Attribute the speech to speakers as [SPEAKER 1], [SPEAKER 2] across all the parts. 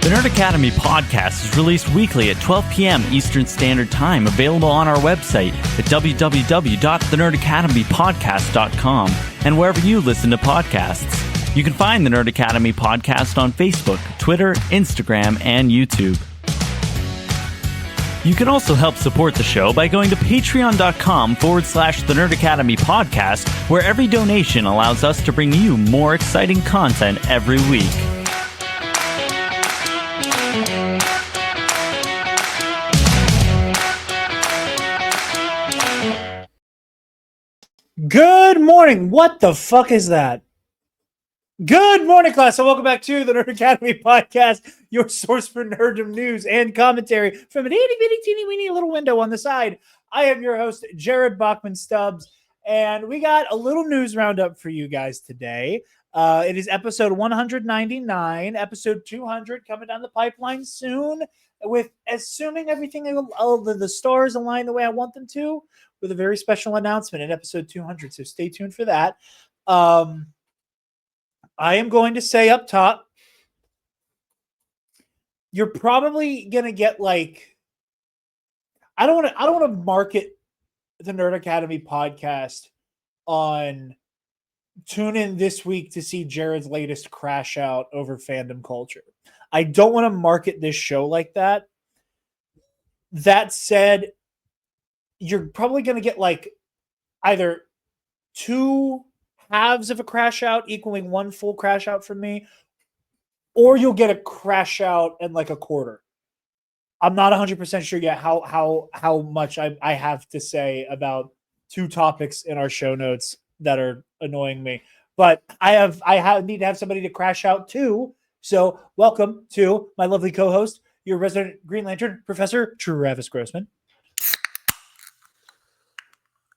[SPEAKER 1] The Nerd Academy podcast is released weekly at 12 p.m. Eastern Standard Time, available on our website at www.thenerdacademypodcast.com and wherever you listen to podcasts. You can find the Nerd Academy podcast on Facebook, Twitter, Instagram, and YouTube. You can also help support the show by going to patreon.com/The Nerd Academy podcast, where every donation allows us to bring you more exciting content every week.
[SPEAKER 2] Good morning. What the fuck is that? Good morning, class, and welcome back to the Nerd Academy podcast, your source for nerddom news and commentary from an itty-bitty, teeny-weeny little window on the side. I am your host, Jarod Bachman-Stubbs, and we got a little news roundup for you guys today. It is episode 199, episode 200 coming down the pipeline soon, with assuming everything, all the stars align the way I want them to, with a very special announcement in episode 200, so stay tuned for that. I am going to say up top, you're probably gonna get like, I don't want to market the Nerd Academy podcast on tune in this week to see Jared's latest crash out over fandom culture. I don't want to market this show like that. That said, you're probably going to get like either two halves of a crash out equaling one full crash out from me, or you'll get a crash out and like a quarter. I'm not 100% sure yet how much I have to say about two topics in our show notes that are annoying me, but I need to have somebody to crash out too. So welcome to my lovely co-host, your resident Green Lantern, Professor Travis Grossman.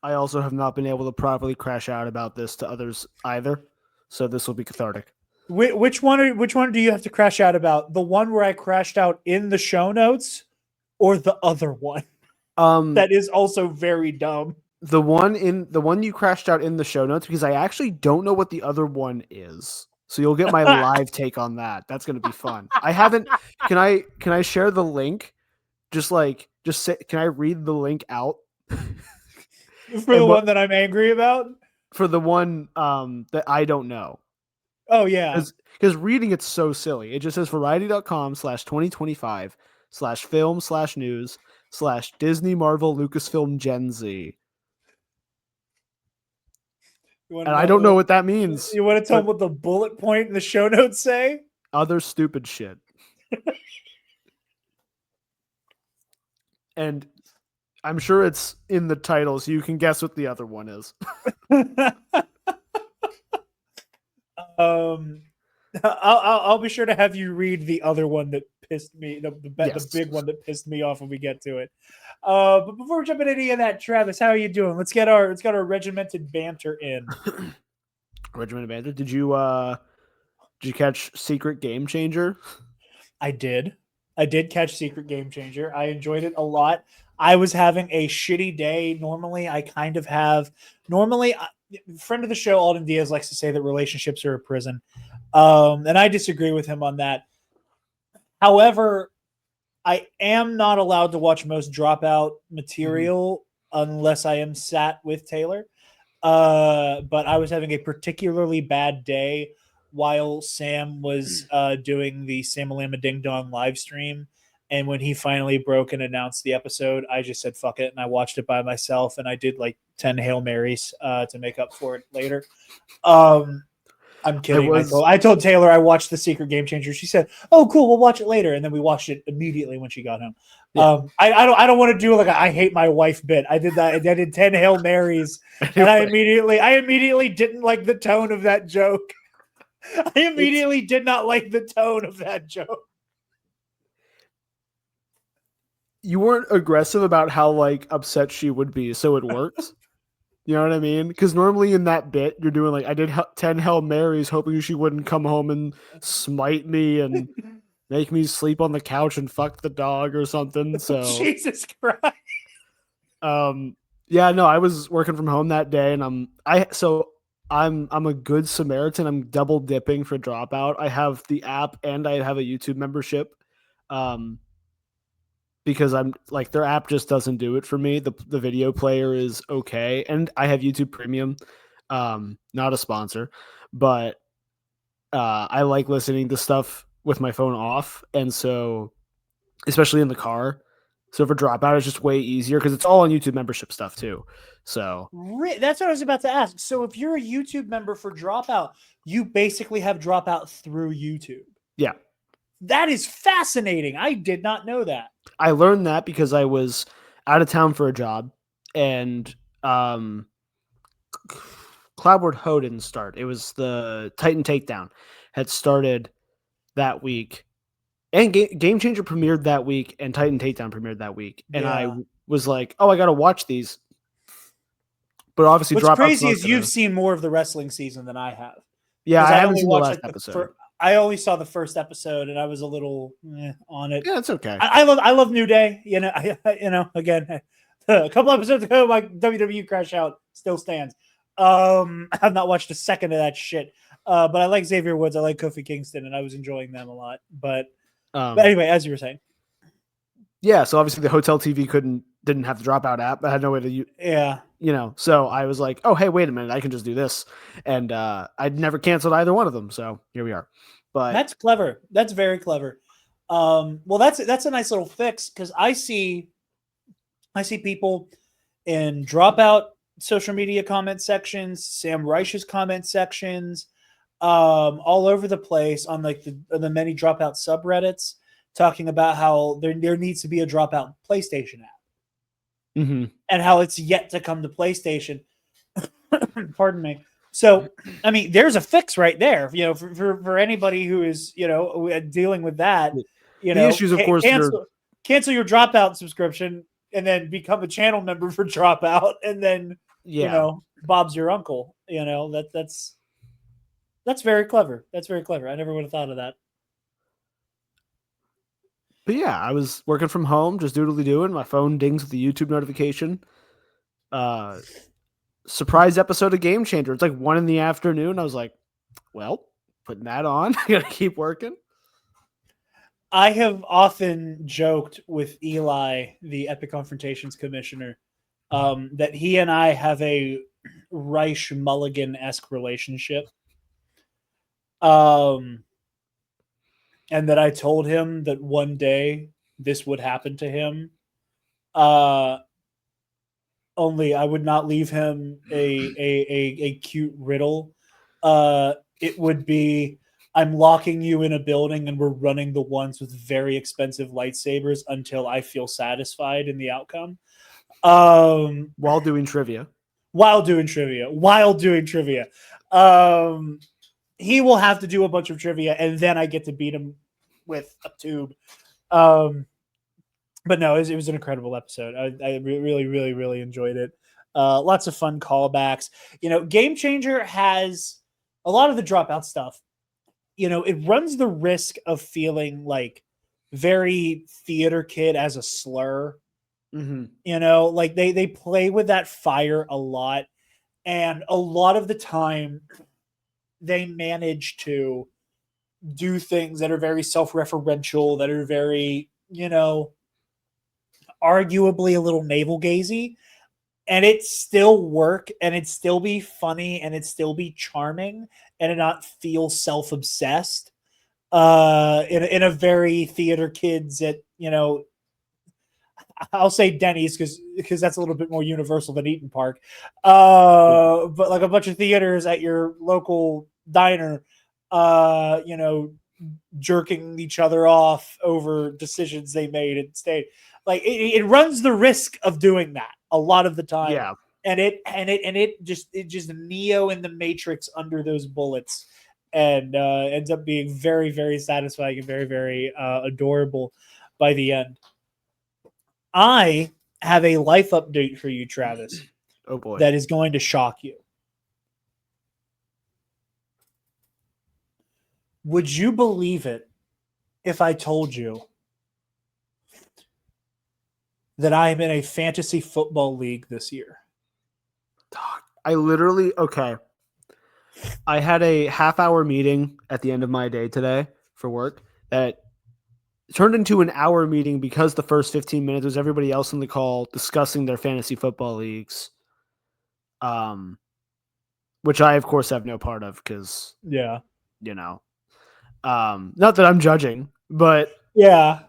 [SPEAKER 3] I also have not been able to properly crash out about this to others either, so this will be cathartic.
[SPEAKER 2] Which one do you have to crash out about? The one where I crashed out in the show notes, or the other one that is also very dumb?
[SPEAKER 3] The one you crashed out in the show notes, because I actually don't know what the other one is. So you'll get my live take on that. That's going to be fun. I haven't. Can I share the link? Just say, can I read the link out?
[SPEAKER 2] For the one that I'm angry about?
[SPEAKER 3] For the one that I don't know.
[SPEAKER 2] Oh, yeah.
[SPEAKER 3] Because reading it's so silly. It just says variety.com/2025/film/news/Disney Marvel Lucasfilm Gen Z. And I don't know what that means.
[SPEAKER 2] You want to tell them what the bullet point in the show notes say?
[SPEAKER 3] Other stupid shit. And I'm sure it's in the title, so you can guess what the other one is.
[SPEAKER 2] I'll be sure to have you read the other one that pissed me, the big one that pissed me off when we get to it. But before we jump into any of that, Travis, how are you doing? Let's get our regimented banter in.
[SPEAKER 3] Regimented banter. Did you catch Secret Game Changer?
[SPEAKER 2] I did catch Secret Game Changer. I enjoyed it a lot. I was having a shitty day. Normally, friend of the show, Alden Diaz, likes to say that relationships are a prison. And I disagree with him on that. However, I am not allowed to watch most Dropout material unless I am sat with Taylor. But I was having a particularly bad day while Sam was doing the Samalama Ding Dong live stream. And when he finally broke and announced the episode, I just said, fuck it. And I watched it by myself. And I did like 10 Hail Marys to make up for it later. I'm kidding. I told Taylor I watched The Secret Game Changer. She said, oh, cool. We'll watch it later. And then we watched it immediately when she got home. Yeah. I don't want to do like a I hate my wife bit. I did that. I did 10 Hail Marys. And I immediately didn't like the tone of that joke. I immediately did not like the tone of that joke.
[SPEAKER 3] You weren't aggressive about how like upset she would be, so it works. You know what I mean? Because normally in that bit, you're doing like, I did 10 Hail Marys hoping she wouldn't come home and smite me and make me sleep on the couch and fuck the dog or something. So
[SPEAKER 2] Jesus Christ.
[SPEAKER 3] Yeah, no, I was working from home that day, and I'm a good Samaritan. I'm double dipping for Dropout. I have the app and I have a YouTube membership. Because I'm like their app just doesn't do it for me. The video player is okay, and I have YouTube Premium, not a sponsor, but I like listening to stuff with my phone off, and so especially in the car. So for Dropout, it's just way easier because it's all on YouTube membership stuff too. So
[SPEAKER 2] That's what I was about to ask. So if you're a YouTube member for Dropout, you basically have Dropout through YouTube.
[SPEAKER 3] yeah,
[SPEAKER 2] That is fascinating. I did not know that.
[SPEAKER 3] I learned that because I was out of town for a job, and Cloudboard Ho didn't start. It was the Titan Takedown had started that week, and Game Changer premiered that week, and Titan Takedown premiered that week, and I was like, "Oh, I got to watch these." But obviously,
[SPEAKER 2] what's
[SPEAKER 3] Dropout's
[SPEAKER 2] crazy
[SPEAKER 3] not
[SPEAKER 2] is you've seen more of the wrestling season than I have.
[SPEAKER 3] Yeah, I haven't
[SPEAKER 2] only
[SPEAKER 3] seen the
[SPEAKER 2] watched
[SPEAKER 3] last
[SPEAKER 2] like
[SPEAKER 3] episode.
[SPEAKER 2] I only saw the first episode, and I was a little on it.
[SPEAKER 3] Yeah, it's okay.
[SPEAKER 2] I love New Day. You know, again, a couple episodes ago, my WWE crash out still stands. I've not watched a second of that shit. But I like Xavier Woods. I like Kofi Kingston, and I was enjoying them a lot. But anyway, as you were saying,
[SPEAKER 3] yeah. So obviously, the Hotel TV didn't have the Dropout app. I had no way to So I was like, oh, hey, wait a minute, I can just do this, and I'd never canceled either one of them. So here we are. But
[SPEAKER 2] that's clever. That's very clever. Well, that's a nice little fix because I see people in Dropout social media comment sections, Sam Reich's comment sections, all over the place on like the many Dropout subreddits talking about how there needs to be a Dropout PlayStation app.
[SPEAKER 3] Mm-hmm.
[SPEAKER 2] And how it's yet to come to PlayStation. Pardon me. So, I mean, there's a fix right there, for anybody who is, dealing with that,
[SPEAKER 3] the issues, of course,
[SPEAKER 2] cancel your Dropout subscription and then become a channel member for Dropout. And then, Bob's your uncle, that's very clever. That's very clever. I never would have thought of that.
[SPEAKER 3] But yeah, I was working from home, just doodly doing. My phone dings with the YouTube notification. Surprise episode of Game Changer. It's like 1 PM. I was like, well, putting that on. I gotta keep working.
[SPEAKER 2] I have often joked with Eli, the Epic Confrontations commissioner, that he and I have a Reich Mulligan-esque relationship. And that I told him that one day this would happen to him. Only I would not leave him a cute riddle. It would be, I'm locking you in a building and we're running the ones with very expensive lightsabers until I feel satisfied in the outcome.
[SPEAKER 3] While doing trivia.
[SPEAKER 2] He will have to do a bunch of trivia, and then I get to beat him with a tube. But no, it was an incredible episode. I really, really, really enjoyed it. Lots of fun callbacks. Game Changer has a lot of the Dropout stuff. It runs the risk of feeling like very theater kid as a slur.
[SPEAKER 3] Mm-hmm.
[SPEAKER 2] Like they play with that fire a lot, and a lot of the time they manage to do things that are very self-referential, that are very, arguably a little navel-gazy, and it still work, and it still be funny, and it still be charming, and it not feel self-obsessed in a very theater kids at, I'll say Denny's because that's a little bit more universal than Eaton Park. But like a bunch of theaters at your local diner, jerking each other off over decisions they made and stayed. Like it runs the risk of doing that a lot of the time.
[SPEAKER 3] Yeah.
[SPEAKER 2] And it just Neo in the Matrix under those bullets, and ends up being very, very satisfying and very, very adorable by the end. I have a life update for you, Travis.
[SPEAKER 3] Oh boy.
[SPEAKER 2] That is going to shock you. Would you believe it if I told you that I am in a fantasy football league this year?
[SPEAKER 3] Okay. I had a half-hour meeting at the end of my day today for work that turned into an hour meeting because the first 15 minutes was everybody else in the call discussing their fantasy football leagues. Which I of course have no part of because
[SPEAKER 2] Yeah.
[SPEAKER 3] not that I'm judging, but
[SPEAKER 2] Yeah.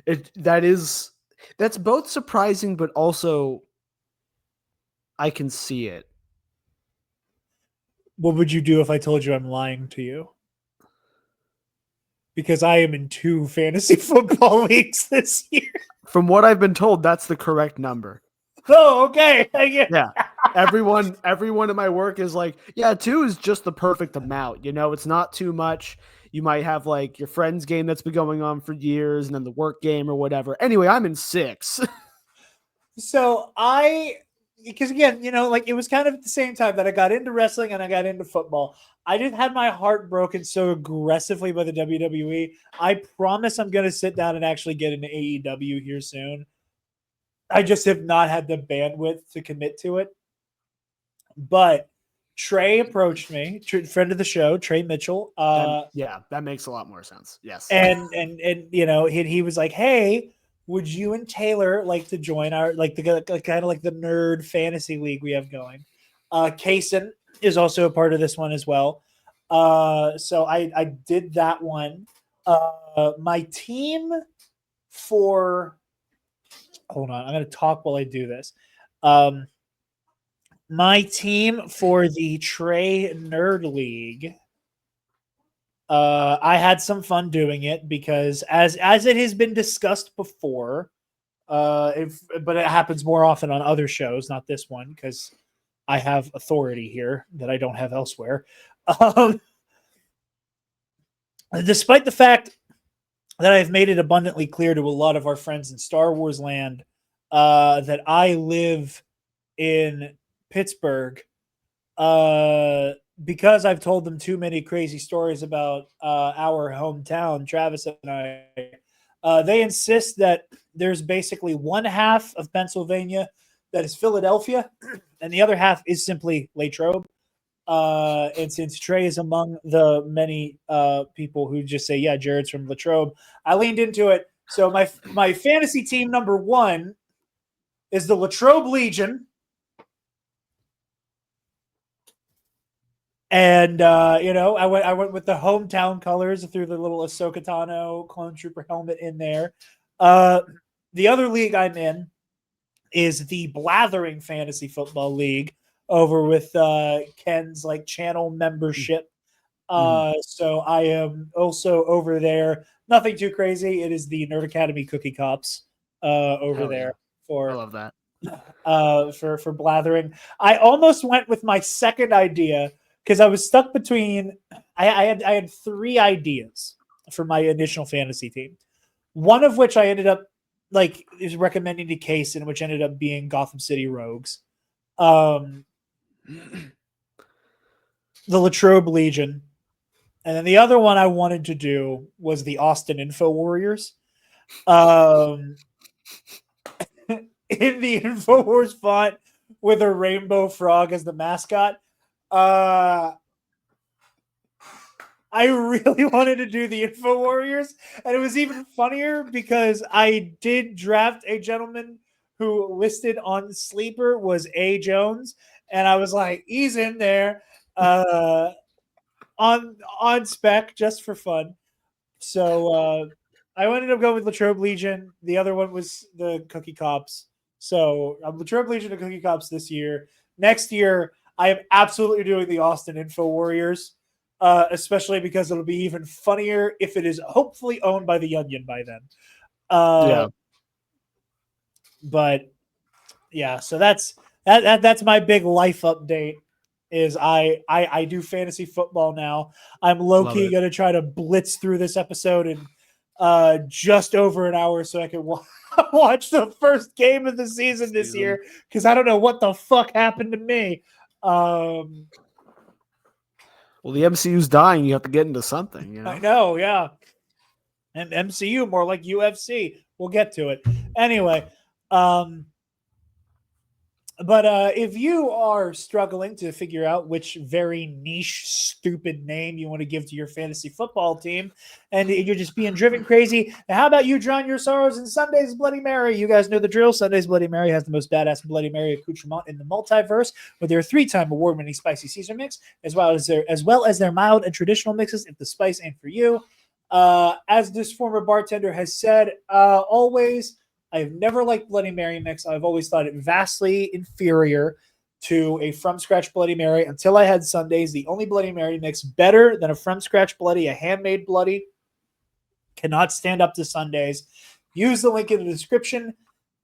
[SPEAKER 3] that's both surprising, but also I can see it.
[SPEAKER 2] What would you do if I told you I'm lying to you? Because I am in 2 fantasy football leagues this year.
[SPEAKER 3] From what I've been told, that's the correct number.
[SPEAKER 2] Oh, okay.
[SPEAKER 3] Yeah. Everyone at my work is like, yeah, 2 is just the perfect amount. It's not too much. You might have like your friend's game that's been going on for years and then the work game or whatever. Anyway, I'm in 6.
[SPEAKER 2] So because again, like it was kind of at the same time that I got into wrestling and I got into football. I just had my heart broken so aggressively by the WWE. I promise I'm going to sit down and actually get into AEW here soon. I just have not had the bandwidth to commit to it. But Trey approached me, friend of the show, Trey Mitchell.
[SPEAKER 3] That makes a lot more sense. Yes.
[SPEAKER 2] And he was like, "Hey, would you and Taylor like to join our kind of like the nerd fantasy league we have going?" Kaysen is also a part of this one as well. So I did that one. My team for hold on, I'm going to talk while I do this. My team for the Trey Nerd League. I had some fun doing it because as it has been discussed before, but it happens more often on other shows, not this one, because I have authority here that I don't have elsewhere. Despite the fact that I've made it abundantly clear to a lot of our friends in Star Wars land that I live in Pittsburgh, because I've told them too many crazy stories about our hometown, Travis and I, they insist that there's basically one half of Pennsylvania that is Philadelphia, and the other half is simply Latrobe. And since Trey is among the many people who just say, "Yeah, Jared's from Latrobe," I leaned into it. So my fantasy team number 1 is the Latrobe Legion. And I went with the hometown colors through the little Ahsoka Tano clone trooper helmet in there. The other league I'm in is the Blathering Fantasy Football League over with Ken's like channel membership. So I am also over there. Nothing too crazy. It is the Nerd Academy Cookie Cops over
[SPEAKER 3] Hell
[SPEAKER 2] there
[SPEAKER 3] yeah. I love that.
[SPEAKER 2] For Blathering. I almost went with my second idea because I was stuck between. I had 3 ideas for my initial fantasy team. One of which I ended up is recommending to Kaysen, which ended up being Gotham City Rogues. The Latrobe Legion. And then the other one I wanted to do was the Austin Info Warriors. In the InfoWars font with a rainbow frog as the mascot. I really wanted to do the Info Warriors, and it was even funnier because I did draft a gentleman who listed on Sleeper was A. Jones, and I was like, he's in there on spec just for fun. So I ended up going with Latrobe Legion. The other one was the Cookie Cops. So Latrobe Legion and Cookie Cops this year. Next year, I am absolutely doing the Austin Info Warriors. Especially because it'll be even funnier if it is hopefully owned by the Onion by then.
[SPEAKER 3] Yeah.
[SPEAKER 2] But yeah, so that's my big life update. Is I do fantasy football now. I'm low key gonna try to blitz through this episode in just over an hour so I can watch the first game of the season this year because I don't know what the fuck happened to me.
[SPEAKER 3] Well, the MCU's dying. You have to get into something,
[SPEAKER 2] I know, yeah. And MCU, more like UFC. We'll get to it. Anyway, But if you are struggling to figure out which very niche, stupid name you want to give to your fantasy football team, and you're just being driven crazy, how about you drown your sorrows in Sunday's Bloody Mary? You guys know the drill. Sunday's Bloody Mary has the most badass Bloody Mary accoutrement in the multiverse, with their 3-time award-winning spicy Caesar mix, as well as their mild and traditional mixes. If the spice ain't for you, as this former bartender has said, always. I've never liked Bloody Mary mix. I've always thought it vastly inferior to a from scratch Bloody Mary until I had Sundays. The only Bloody Mary mix better than a from scratch Bloody, a handmade Bloody, cannot stand up to Sundays. Use the link in the description,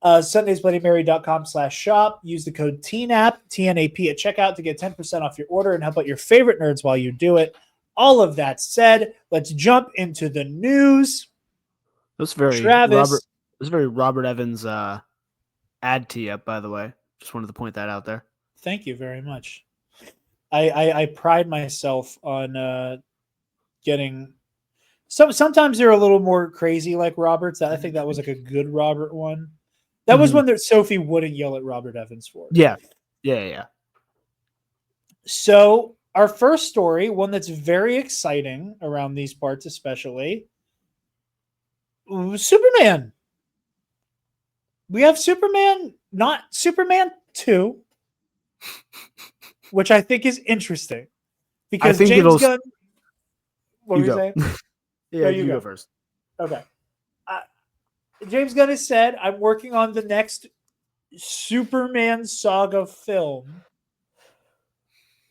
[SPEAKER 2] sundaysbloodymary.com/shop. Use the code TNAP, TNAP at checkout to get 10% off your order and help out your favorite nerds while you do it. All of that said, let's jump into the news.
[SPEAKER 3] That's very
[SPEAKER 2] Travis.
[SPEAKER 3] Robert Evans ad tee up, by the way. Just wanted to point that out there.
[SPEAKER 2] Thank you very much. I pride myself on getting sometimes they're a little more crazy like Robert's. I think that was like a good Robert one. That was one that Sophie wouldn't yell at Robert Evans for.
[SPEAKER 3] Yeah.
[SPEAKER 2] So our first story, one that's very exciting around these parts especially, Superman. We have Superman, not Superman 2, which I think is interesting because James Gunn. What were you saying?
[SPEAKER 3] Yeah, you go first.
[SPEAKER 2] Okay. James Gunn has said, I'm working on the next Superman saga film,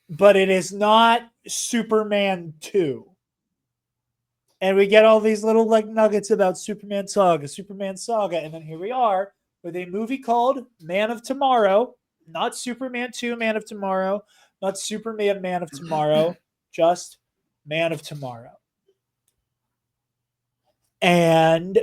[SPEAKER 2] but it is not Superman 2. And we get all these little like nuggets about Superman saga, and then here we are with a movie called Man of Tomorrow, not Superman 2, Man of Tomorrow, not Superman, Man of Tomorrow, just Man of Tomorrow. And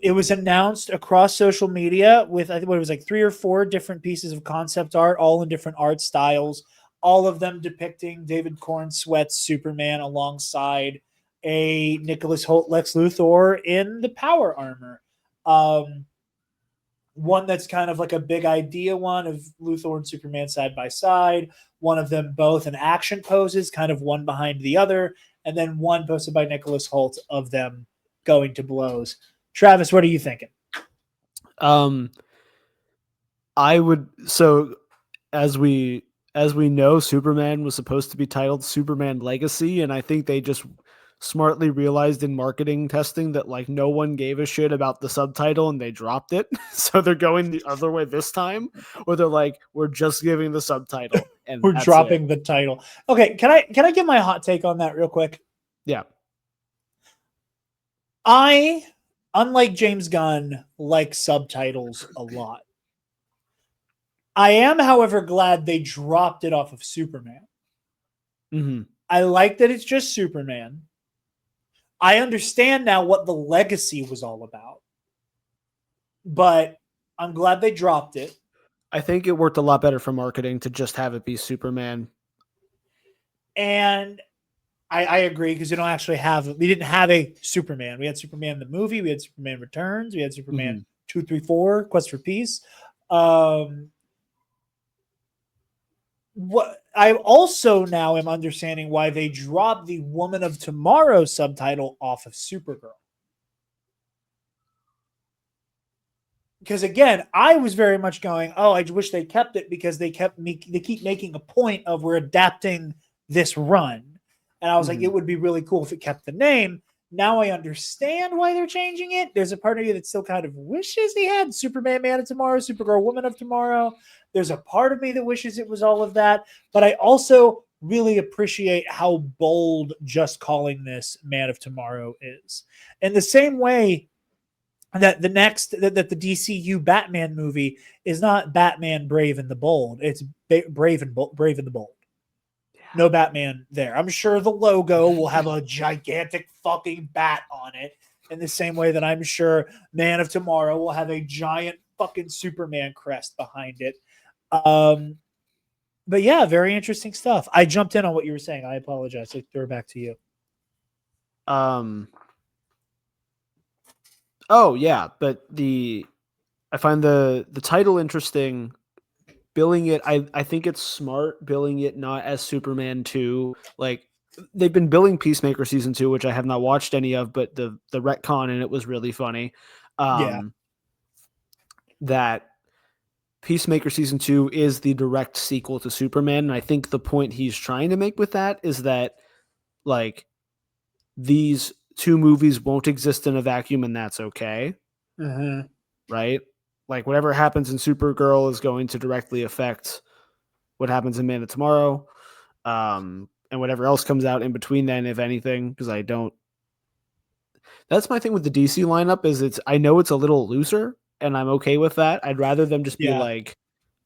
[SPEAKER 2] it was announced across social media with, I think it was like 3 or 4 different pieces of concept art, all in different art styles, all of them depicting David Cornsweet's Superman alongside a Nicholas Hoult Lex Luthor in the power armor. One that's kind of like a big idea one of Luthor and Superman side by side, one of them both in action poses, kind of one behind the other, and then one posted by Nicholas Hoult of them going to blows. Travis, what are you thinking?
[SPEAKER 3] I would, so as we know, Superman was supposed to be titled Superman Legacy, and I think they just smartly realized in marketing testing that like no one gave a shit about the subtitle and they dropped it. So they're going the other way this time, where they're like, we're just giving the subtitle and
[SPEAKER 2] we're dropping the title. Okay, can I give my hot take on that real quick?
[SPEAKER 3] Yeah.
[SPEAKER 2] I, unlike James Gunn, like subtitles a lot. I am, however, glad they dropped it off of Superman.
[SPEAKER 3] Mm-hmm.
[SPEAKER 2] I like that it's just Superman. I understand now what the legacy was all about. But I'm glad they dropped it.
[SPEAKER 3] I think it worked a lot better for marketing to just have it be Superman.
[SPEAKER 2] And I agree, because we didn't have a Superman. We had Superman the movie, we had Superman Returns, we had Superman 2, 3, 4, Quest for Peace. What I also now am understanding why they dropped the Woman of Tomorrow subtitle off of Supergirl. Because again, I was very much going, oh, I wish they kept it, because they keep making a point of we're adapting this run. And I was like, it would be really cool if it kept the name. Now I understand why they're changing it. There's a part of you that still kind of wishes they had Superman, Man of Tomorrow, Supergirl, Woman of Tomorrow. There's a part of me that wishes it was all of that. But I also really appreciate how bold just calling this Man of Tomorrow is. In the same way that the DCU Batman movie is not Batman Brave and the Bold. It's Brave and the Bold. No Batman there. I'm sure the logo will have a gigantic fucking bat on it, in the same way that I'm sure Man of Tomorrow will have a giant fucking Superman crest behind it. But yeah, very interesting stuff. I jumped in on what you were saying. I apologize. I throw it back to you.
[SPEAKER 3] Oh yeah, but I find the title interesting billing it. I think it's smart billing it not as Superman 2. Like they've been billing Peacemaker season 2, which I have not watched any of, but the retcon in it was really funny.
[SPEAKER 2] Yeah.
[SPEAKER 3] That Peacemaker season 2 is the direct sequel to Superman, and I think the point he's trying to make with that is that like these two movies won't exist in a vacuum, and that's okay, right? Like whatever happens in Supergirl is going to directly affect what happens in Man of Tomorrow, and whatever else comes out in between then, if anything, because I don't. That's my thing with the DC lineup is I know it's a little looser, and I'm okay with that. I'd rather them just be like,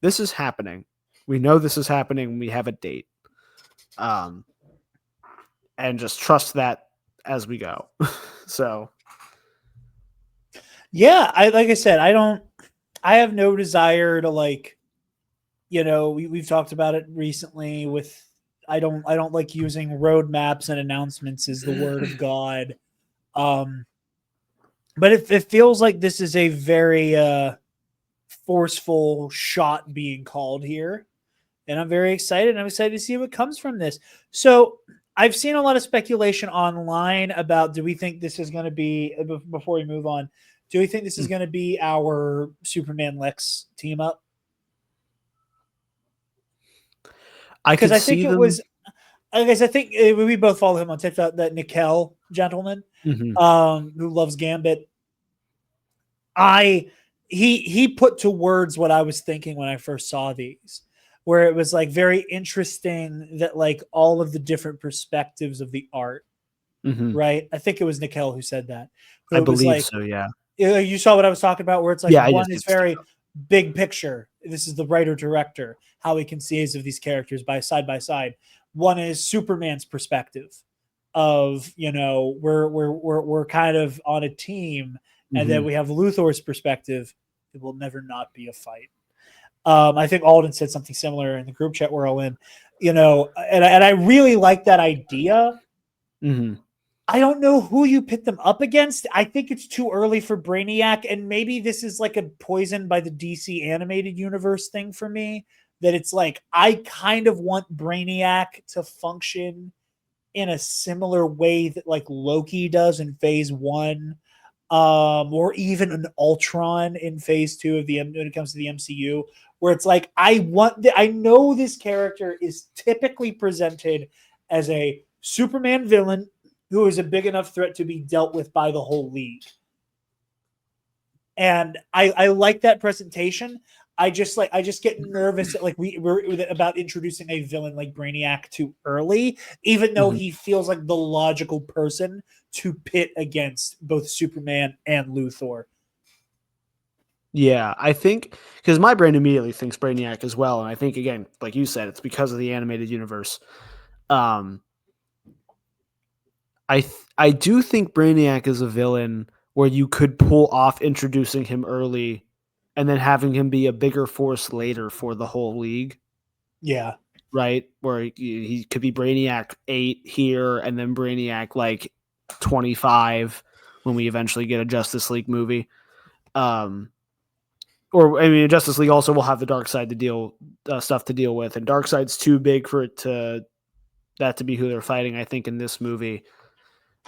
[SPEAKER 3] this is happening. We know this is happening. We have a date. And just trust that as we go. So.
[SPEAKER 2] Yeah. Like I said, I have no desire to like, we've talked about it recently with, I don't like using roadmaps and announcements as the word of God. But it feels like this is a very forceful shot being called here. And I'm very excited. I'm excited to see what comes from this. So I've seen a lot of speculation online about, do we think this is going to be, before we move on, do we think this is going to be our Superman Lex team up? Because I think it was, I guess I think we both follow him on TikTok, that Nickel gentleman who loves Gambit. He put to words what I was thinking when I first saw these, where it was like very interesting that like all of the different perspectives of the art, right? I think it was Nickel who said that.
[SPEAKER 3] I believe so, yeah.
[SPEAKER 2] You saw what I was talking about, where it's like one is very big picture. This is the writer director, how he conceives of these characters by side. One is Superman's perspective of, we're kind of on a team. And then we have Luthor's perspective. It will never not be a fight. I think Alden said something similar in the group chat we're all in, and I really like that idea. I don't know who you pit them up against. I think it's too early for Brainiac, and maybe this is like a poison by the DC animated universe thing for me, that it's like, I kind of want Brainiac to function in a similar way that like Loki does in phase 1. Or even an Ultron in phase 2 of when it comes to the MCU, where it's like, I know this character is typically presented as a Superman villain who is a big enough threat to be dealt with by the whole league. And I like that presentation. I just get nervous that like we're about introducing a villain like Brainiac too early, even though he feels like the logical person to pit against both Superman and Luthor.
[SPEAKER 3] Yeah, I think because my brain immediately thinks Brainiac as well, and I think again, like you said, it's because of the animated universe. I do think Brainiac is a villain where you could pull off introducing him early and then having him be a bigger force later for the whole league.
[SPEAKER 2] Yeah.
[SPEAKER 3] Right? Where he could be Brainiac 8 here and then Brainiac like 25 when we eventually get a Justice League movie. Or I mean, Justice League also will have the Darkseid stuff to deal with, and Darkseid's too big for it that to be who they're fighting, I think, in this movie.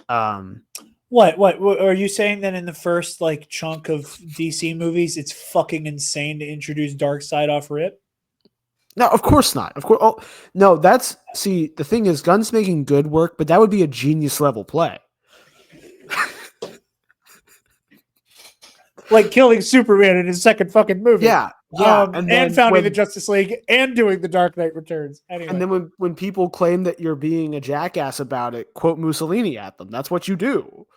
[SPEAKER 2] What are you saying then in the first like chunk of DC movies, it's fucking insane to introduce Darkseid off rip?
[SPEAKER 3] No, of course not. Of course. Oh, no, the thing is, Gunn's making good work, but that would be a genius level play.
[SPEAKER 2] Like killing Superman in his second fucking movie.
[SPEAKER 3] Yeah.
[SPEAKER 2] And founding the Justice League and doing the Dark Knight Returns. Anyway.
[SPEAKER 3] And then when people claim that you're being a jackass about it, quote Mussolini at them. That's what you do.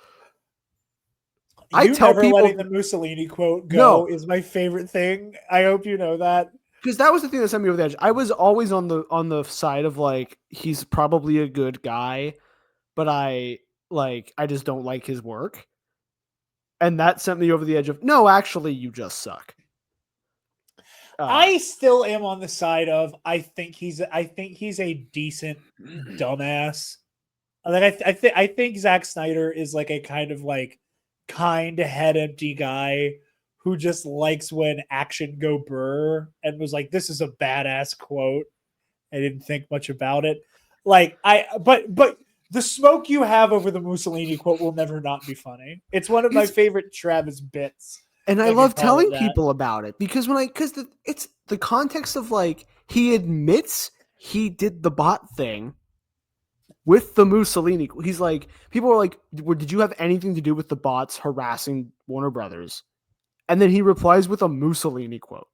[SPEAKER 3] I tell people
[SPEAKER 2] letting the Mussolini quote go is my favorite thing. I hope you know that.
[SPEAKER 3] Because that was the thing that sent me over the edge. I was always on the side of like, he's probably a good guy, but I just don't like his work. And that sent me over the edge of, no, actually, you just suck.
[SPEAKER 2] I still am on the side of, I think he's a decent dumbass. Like I think Zack Snyder is like a kind of like kind head empty guy who just likes when action go brr and was like, this is a badass quote. I didn't think much about it. But the smoke you have over the Mussolini quote will never not be funny. It's one of my favorite Travis bits.
[SPEAKER 3] And I love telling people about it because it's the context of like he admits he did the bot thing with the Mussolini. He's like, people are like, did you have anything to do with the bots harassing Warner Brothers? And then he replies with a Mussolini quote.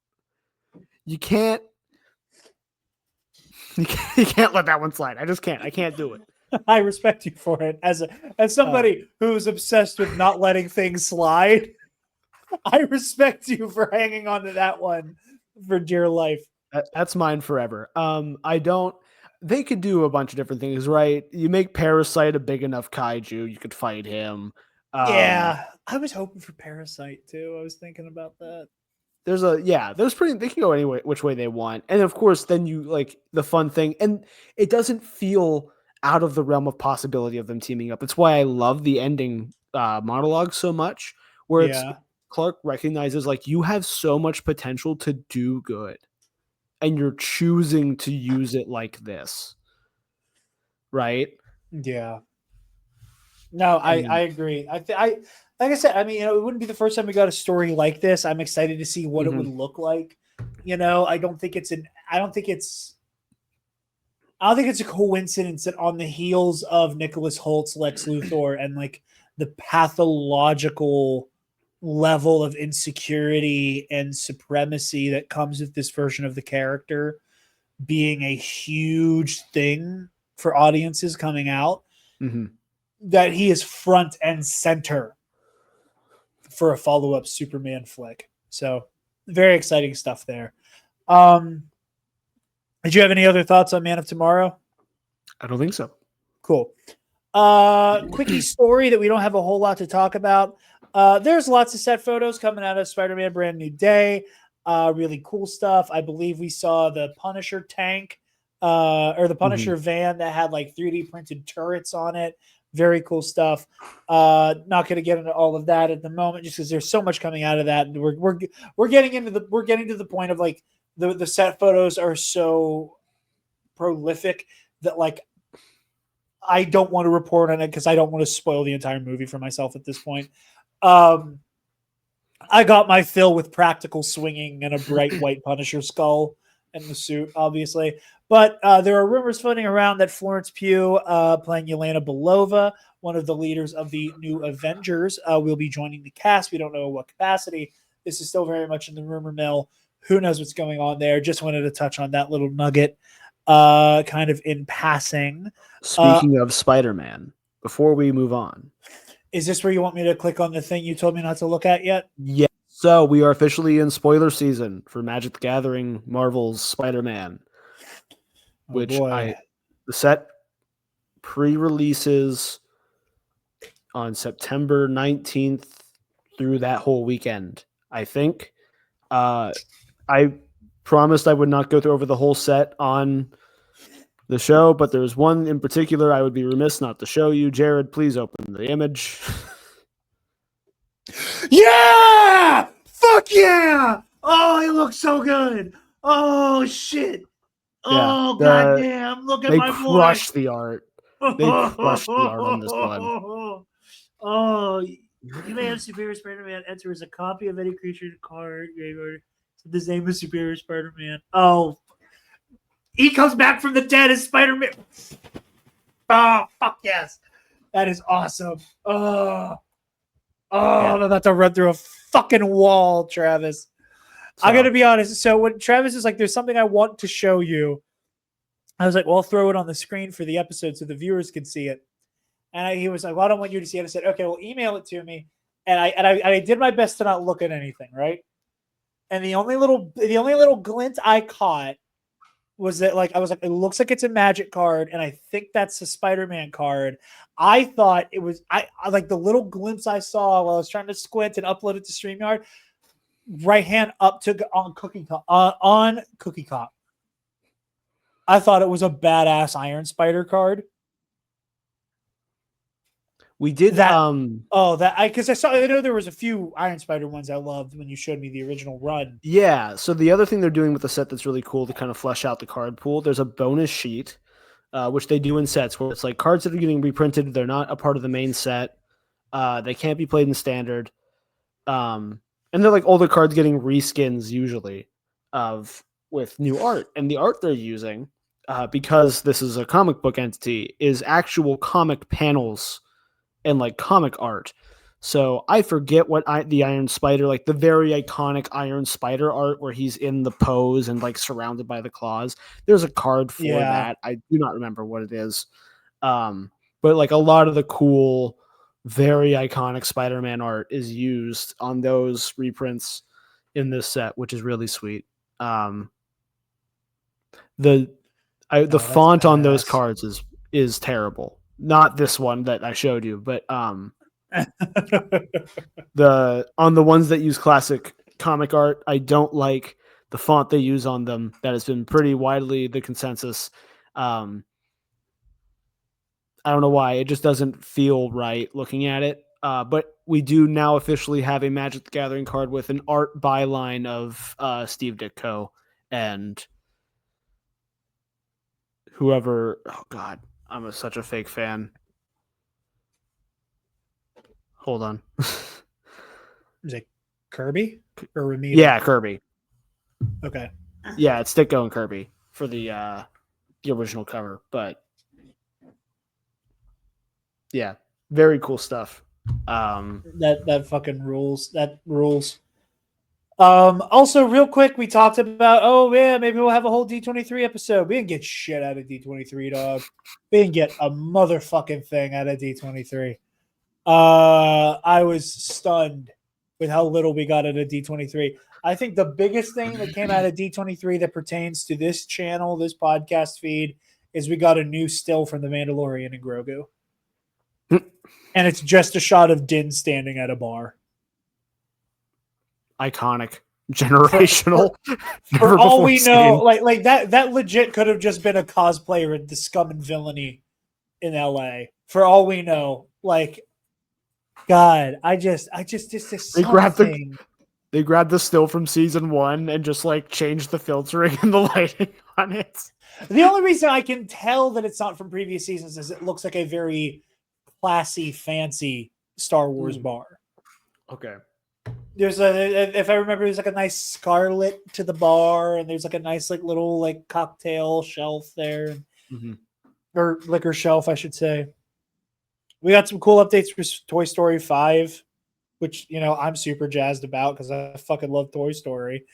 [SPEAKER 3] You can't let that one slide. I just can't. I can't do it.
[SPEAKER 2] I respect you for it as somebody who's obsessed with not letting things slide. I respect you for hanging on to that one for dear life.
[SPEAKER 3] That's mine forever. They could do a bunch of different things, right? You make Parasite a big enough kaiju, you could fight him.
[SPEAKER 2] Yeah, I was hoping for Parasite too. I was thinking about that.
[SPEAKER 3] They can go any way, which way they want. And of course, then you like the fun thing. And it doesn't feel out of the realm of possibility of them teaming up. It's why I love the ending monologue so much, where it's Clark recognizes like you have so much potential to do good and you're choosing to use it like this. Right?
[SPEAKER 2] Yeah. No, I agree. Like I said, I mean, it wouldn't be the first time we got a story like this. I'm excited to see what it would look like. I don't think it's a coincidence that on the heels of Nicholas Holt's Lex Luthor and like the pathological level of insecurity and supremacy that comes with this version of the character being a huge thing for audiences coming out, that he is front and center for a follow-up Superman flick. So very exciting stuff there. Did you have any other thoughts on Man of Tomorrow?
[SPEAKER 3] I don't think so.
[SPEAKER 2] Cool. Quickie story that we don't have a whole lot to talk about. There's lots of set photos coming out of Spider-Man Brand New Day. Really cool stuff. I believe we saw the Punisher tank or the Punisher van that had like 3D printed turrets on it. Very cool stuff. Not going to get into all of that at the moment, just because there's so much coming out of that. And we're getting to the point of like the set photos are so prolific that like I don't want to report on it because I don't want to spoil the entire movie for myself at this point. I got my fill with practical swinging and a bright white Punisher skull and the suit, obviously. But there are rumors floating around that Florence Pugh, playing Yelena Belova, one of the leaders of the new Avengers, will be joining the cast. We don't know in what capacity. This is still very much in the rumor mill. Who knows what's going on there? Just wanted to touch on that little nugget kind of in passing.
[SPEAKER 3] Speaking of Spider-Man, before we move on.
[SPEAKER 2] Is this where you want me to click on the thing you told me not to look at yet?
[SPEAKER 3] Yeah. So we are officially in spoiler season for Magic the Gathering Marvel's Spider-Man. The set pre-releases on September 19th through that whole weekend, I think. I promised I would not go through over the whole set on the show, but there's one in particular I would be remiss not to show you. Jarod, please open the image.
[SPEAKER 2] Yeah! Fuck yeah! Oh, it looks so good. Oh, shit. Oh, goddamn. Look at my boy.
[SPEAKER 3] They crushed the art. They crushed the art on this one.
[SPEAKER 2] Oh, you may have Superior Spider-Man enter as a copy of any creature in the card. The name is Superior Spider-Man. Oh, he comes back from the dead as Spider-Man. Oh, fuck yes. That is awesome. I'm about to run through a fucking wall, Travis. So, I'm going to be honest. So when Travis is like, there's something I want to show you, I was like, well, I'll throw it on the screen for the episode so the viewers can see it. And he was like, well, I don't want you to see it. I said, okay, well, email it to me. And I did my best to not look at anything, right? And the only little glint I caught was that, like, I was like, it looks like it's a Magic card, and I think that's a Spider-Man card. I thought it was, I like the little glimpse I saw while I was trying to squint and upload it to StreamYard. Right hand up to on Cookie Cop. I thought it was a badass Iron Spider card.
[SPEAKER 3] We did
[SPEAKER 2] that. I know there was a few Iron Spider ones I loved when you showed me the original run.
[SPEAKER 3] Yeah. So the other thing they're doing with the set that's really cool to kind of flesh out the card pool, there's a bonus sheet, which they do in sets where it's like cards that are getting reprinted. They're not a part of the main set. They can't be played in standard. And they're like older cards getting reskins usually with new art. And the art they're using, because this is a comic book entity, is actual comic panels and like comic art. So I forget the Iron Spider, like the very iconic Iron Spider art where he's in the pose and like surrounded by the claws. There's a card for that. I do not remember what it is. But like a lot of the cool, very iconic Spider-Man art is used on those reprints in this set, which is really sweet. The font on those cards is terrible. Not this one that I showed you, but on the ones that use classic comic art, I don't like the font they use on them. That has been pretty widely the consensus. I don't know why. It just doesn't feel right looking at it. But we do now officially have a Magic the Gathering card with an art byline of Steve Ditko and whoever. Oh God, I'm such a fake fan. Hold on.
[SPEAKER 2] Is it Kirby or Ramita?
[SPEAKER 3] Yeah, Kirby.
[SPEAKER 2] Okay.
[SPEAKER 3] Yeah, it's Ditko and Kirby for the original cover, but yeah, very cool stuff.
[SPEAKER 2] That fucking rules. That rules. Also, real quick, we talked about, oh yeah, maybe we'll have a whole D23 episode. We didn't get shit out of D23, dog. We didn't get a motherfucking thing out of D23. I was stunned with how little we got out of D23. I think the biggest thing that came out of D23 that pertains to this channel, this podcast feed, is we got a new still from the Mandalorian and Grogu. And it's just a shot of Din standing at a bar.
[SPEAKER 3] Iconic, generational.
[SPEAKER 2] For all we know, like that legit could have just been a cosplayer in the Scum and Villainy in LA. For all we know, like, God, I just
[SPEAKER 3] they grabbed the still from season 1 and just like changed the filtering and the lighting on it.
[SPEAKER 2] The only reason I can tell that it's not from previous seasons is it looks like a very classy, fancy Star Wars bar.
[SPEAKER 3] Okay.
[SPEAKER 2] There's if I remember, there's like a nice scarlet to the bar, and there's like a nice like little like cocktail shelf there, or liquor shelf, I should say. We got some cool updates for Toy Story 5, which, you know, I'm super jazzed about because I fucking love Toy Story.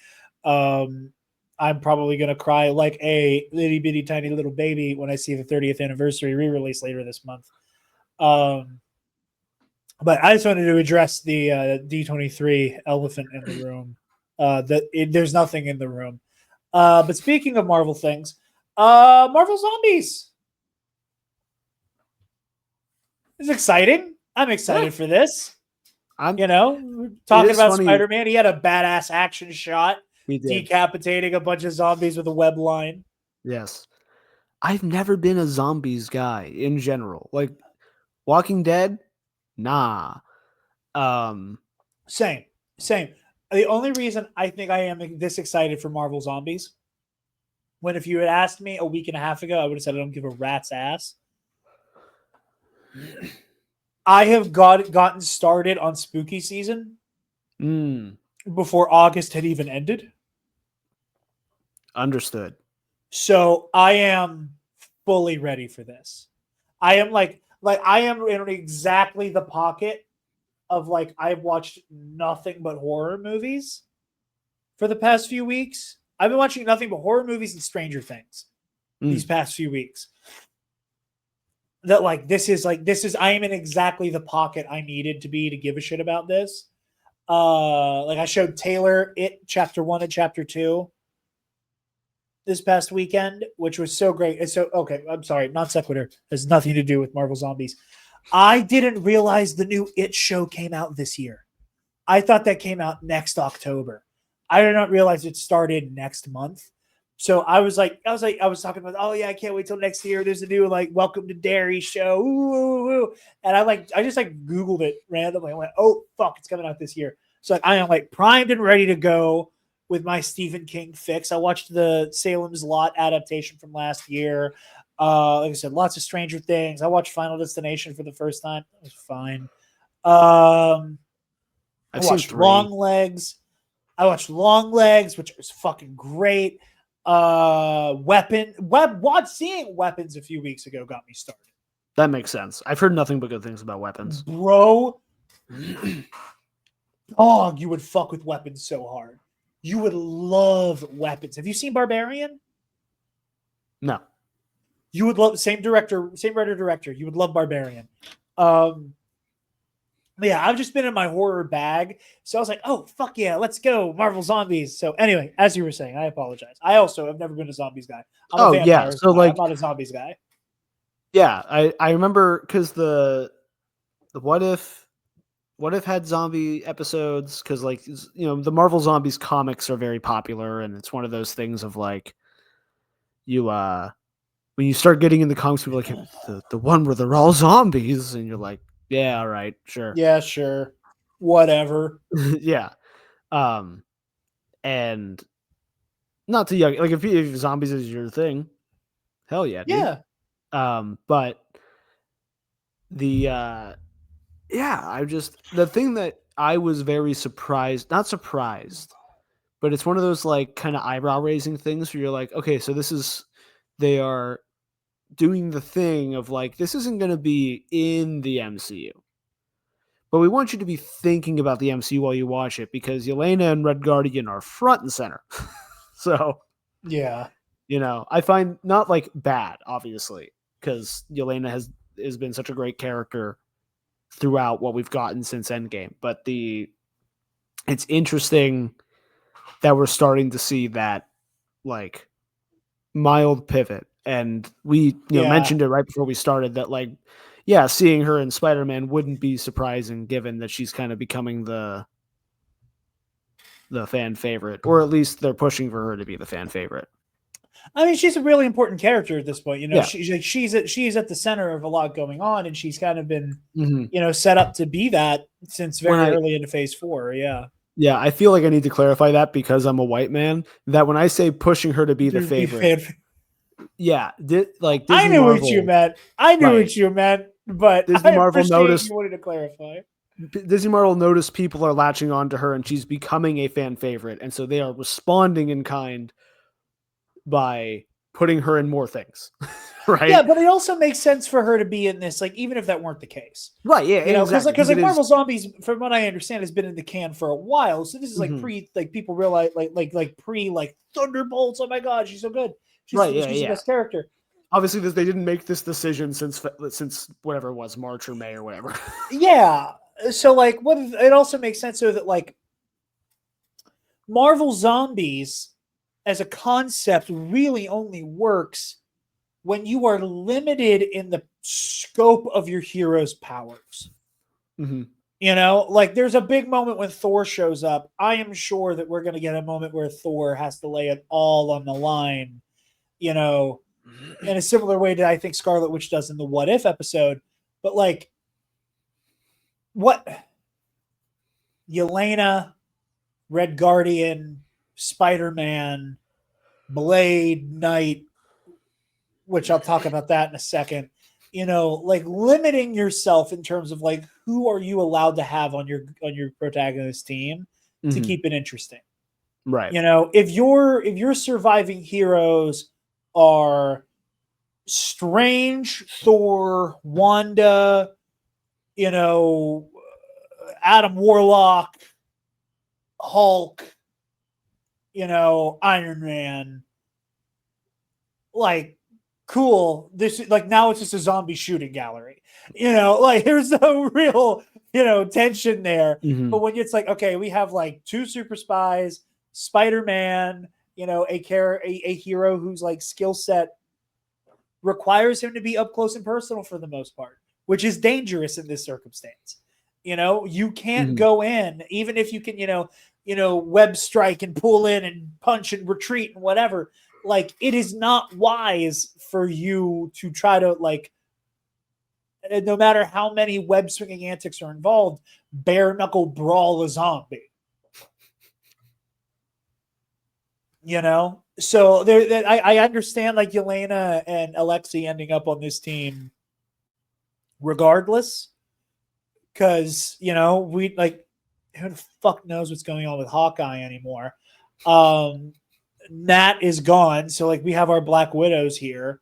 [SPEAKER 2] I'm probably going to cry like a itty bitty tiny little baby when I see the 30th anniversary re-release later this month. But I just wanted to address the D23 elephant in the room. There's nothing in the room. But speaking of Marvel things, Marvel Zombies. It's exciting. I'm excited for this. Talking about Spider-Man. He had a badass action shot.
[SPEAKER 3] He did.
[SPEAKER 2] Decapitating a bunch of zombies with a web line.
[SPEAKER 3] Yes. I've never been a zombies guy in general. Like Walking Dead, nah.
[SPEAKER 2] Same. The only reason I think I am this excited for Marvel Zombies, when if you had asked me a week and a half ago, I would have said I don't give a rat's ass. I have gotten started on spooky season before August had even ended.
[SPEAKER 3] Understood.
[SPEAKER 2] So I am fully ready for this. I am like I am in exactly the pocket of like I've watched nothing but horror movies for the past few weeks. I've been watching nothing but horror movies and Stranger Things these past few weeks. That I am in exactly the pocket I needed to be to give a shit about this. Like I showed Taylor It Chapter 1 and Chapter 2 this past weekend, which was so great. And so, okay, I'm sorry, non sequitur. It has nothing to do with Marvel Zombies. I didn't realize the new It show came out this year. I thought that came out next October. I did not realize it started next month. So I was talking about, oh yeah, I can't wait till next year. There's a new like Welcome to Derry show. Ooh. And I just like Googled it randomly. I went, oh fuck, it's coming out this year. So like, I am like primed and ready to go with my Stephen King fix. I watched the Salem's Lot adaptation from last year. Like I said, lots of Stranger Things. I watched Final Destination for the first time. It was fine. I watched Longlegs. Which was fucking great. Seeing Weapons a few weeks ago got me started.
[SPEAKER 3] That makes sense. I've heard nothing but good things about Weapons.
[SPEAKER 2] Bro, dog, you would fuck with Weapons so hard. You would love Weapons. Have you seen Barbarian?
[SPEAKER 3] No.
[SPEAKER 2] You would love, same writer-director. You would love Barbarian. Yeah, I've just been in my horror bag. So I was like, oh, fuck yeah, let's go. Marvel Zombies. So anyway, as you were saying, I apologize. I also have never been a zombies guy. I'm a vampires guy. I'm not a zombies guy.
[SPEAKER 3] Yeah, I remember because the What If had zombie episodes because like, you know, the Marvel Zombies comics are very popular, and it's one of those things of like you when you start getting in the comics, people are like the one where they're all zombies, and you're like, yeah, all right, sure.
[SPEAKER 2] Yeah, sure. Whatever.
[SPEAKER 3] Yeah. And not too young. Like if zombies is your thing, hell yeah, dude.
[SPEAKER 2] Yeah.
[SPEAKER 3] But the the thing that I was very not surprised, but it's one of those like kind of eyebrow raising things where you're like, okay, so they are doing the thing of like, this isn't going to be in the MCU, but we want you to be thinking about the MCU while you watch it because Yelena and Red Guardian are front and center. So,
[SPEAKER 2] yeah,
[SPEAKER 3] you know, I find not like bad, obviously, because Yelena has been such a great character throughout what we've gotten since Endgame. But it's interesting that we're starting to see that like mild pivot. And we mentioned it right before we started that like, yeah, seeing her in Spider-Man wouldn't be surprising given that she's kind of becoming the fan favorite, or at least they're pushing for her to be the fan favorite.
[SPEAKER 2] I mean, she's a really important character at this point. You know,
[SPEAKER 3] yeah.
[SPEAKER 2] she's at the center of a lot going on, and she's kind of been, set up to be that since very early into Phase 4. Yeah.
[SPEAKER 3] Yeah, I feel like I need to clarify that because I'm a white man. That when I say pushing her to be the favorite, yeah, like Disney
[SPEAKER 2] I knew
[SPEAKER 3] Marvel,
[SPEAKER 2] what you meant. What you meant, but
[SPEAKER 3] Disney Marvel noticed
[SPEAKER 2] you wanted to clarify.
[SPEAKER 3] Disney Marvel noticed people are latching on to her, and she's becoming a fan favorite, and so they are responding in kind by putting her in more things. Right?
[SPEAKER 2] Yeah, but it also makes sense for her to be in this, like, even if that weren't the case.
[SPEAKER 3] Right, yeah,
[SPEAKER 2] because like Marvel Zombies, from what I understand, has been in the can for a while. So this is like people realize like pre Thunderbolts. Oh my god, she's so good. She's the best character.
[SPEAKER 3] Obviously, they didn't make this decision since whatever it was, March or May or whatever.
[SPEAKER 2] Yeah. So like it also makes sense so that like Marvel Zombies as a concept really only works when you are limited in the scope of your hero's powers.
[SPEAKER 3] Mm-hmm.
[SPEAKER 2] You know, like there's a big moment when Thor shows up. I am sure that we're going to get a moment where Thor has to lay it all on the line, you know, in a similar way that I think Scarlet Witch does in the What If episode. But like, what Yelena, Red Guardian, Spider-Man, Blade, Knight, which I'll talk about that in a second, you know, like limiting yourself in terms of like, who are you allowed to have on your protagonist team to keep it interesting?
[SPEAKER 3] Right.
[SPEAKER 2] You know, if your surviving heroes are Strange, Thor, Wanda, you know, Adam Warlock, Hulk, you know, Iron Man, like, cool. This is like, now it's just a zombie shooting gallery, you know, like there's no real, you know, tension there. But when it's like, okay, we have like 2 super spies, Spider-Man, you know, a hero whose like skill set requires him to be up close and personal for the most part, which is dangerous in this circumstance. You know, you can't go in, even if you can, you know, web strike and pull in and punch and retreat and whatever. like it is not wise for you to try to like, no matter how many web swinging antics are involved, bare knuckle brawl a zombie. You know, so I understand like Yelena and Alexi ending up on this team regardless, because you know we like who the fuck knows what's going on with Hawkeye anymore. Nat is gone, so like we have our Black Widows here,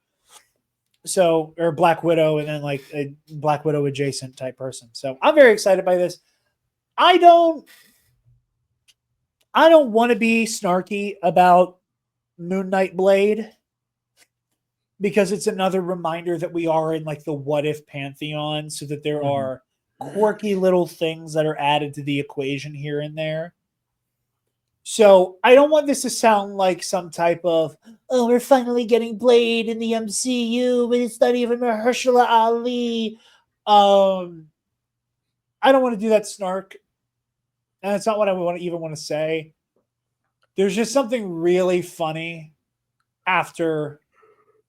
[SPEAKER 2] so or Black Widow and then like a Black Widow adjacent type person. So I'm very excited by this. I don't want to be snarky about Moon Knight Blade because it's another reminder that we are in like the what if pantheon, so that there are quirky little things that are added to the equation here and there. So I don't want this to sound like some type of, oh, we're finally getting Blade in the MCU, but it's not even Mahershala Ali. I don't want to do that snark. And that's not what I want to say. There's just something really funny after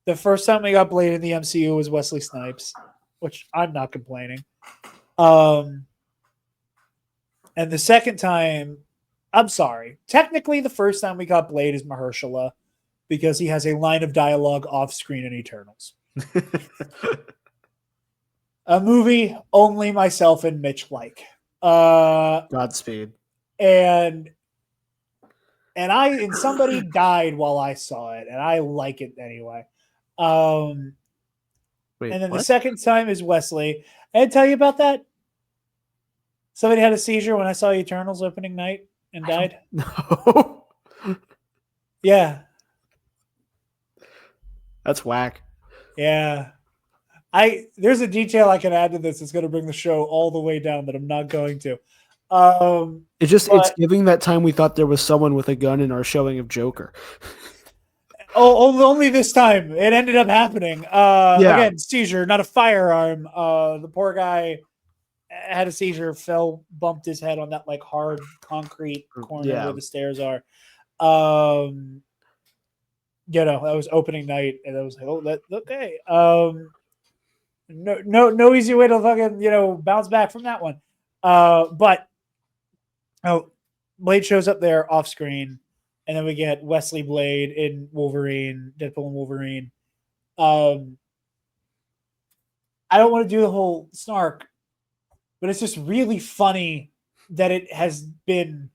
[SPEAKER 2] the first time we got Blade in the MCU was Wesley Snipes, which I'm not complaining. And the second time, I'm sorry. Technically, the first time we got Blade is Mahershala because he has a line of dialogue off screen in Eternals. A movie only myself and Mitch like.
[SPEAKER 3] Godspeed.
[SPEAKER 2] And somebody died while I saw it, and I like it anyway.
[SPEAKER 3] Wait,
[SPEAKER 2] and then
[SPEAKER 3] what?
[SPEAKER 2] the second time is Wesley. I didn't tell you about that. Somebody had a seizure when I saw Eternals opening night and died.
[SPEAKER 3] No.
[SPEAKER 2] Yeah.
[SPEAKER 3] That's whack.
[SPEAKER 2] Yeah. There's a detail I can add to this that's going to bring the show all the way down that I'm not going to.
[SPEAKER 3] It's giving that time we thought there was someone with a gun in our showing of Joker.
[SPEAKER 2] Only this time it ended up happening. Again, seizure, not a firearm. The poor guy had a seizure, bumped his head on that like hard concrete corner where the stairs are. You know, that was opening night, and I was like, oh, that's okay. No easy way to fucking, you know, bounce back from that one. But Blade shows up there off screen, and then we get Wesley Blade in Wolverine, Deadpool and Wolverine. I don't want to do the whole snark, but it's just really funny that it has been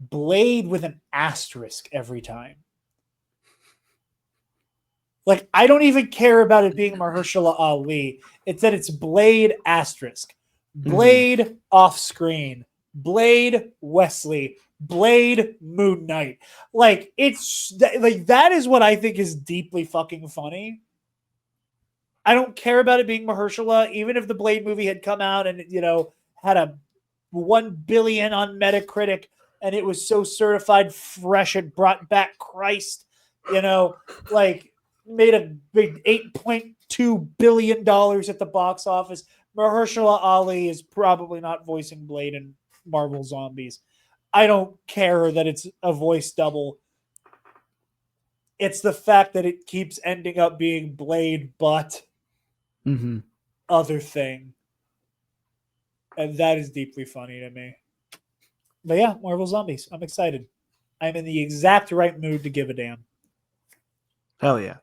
[SPEAKER 2] Blade with an asterisk every time. Like, I don't even care about it being Mahershala Ali. It's that it's Blade asterisk. Blade off screen. Blade Wesley. Blade Moon Knight. Like, it's like that is what I think is deeply fucking funny. I don't care about it being Mahershala, even if the Blade movie had come out and, you know, had a 1 billion on Metacritic and it was so certified fresh it brought back Christ, you know, like made a big $8.2 billion at the box office. Mahershala Ali is probably not voicing Blade in Marvel Zombies. I don't care that it's a voice double. It's the fact that it keeps ending up being Blade, but other thing. And that is deeply funny to me. But yeah, Marvel Zombies. I'm excited. I'm in the exact right mood to give a damn.
[SPEAKER 3] Hell yeah.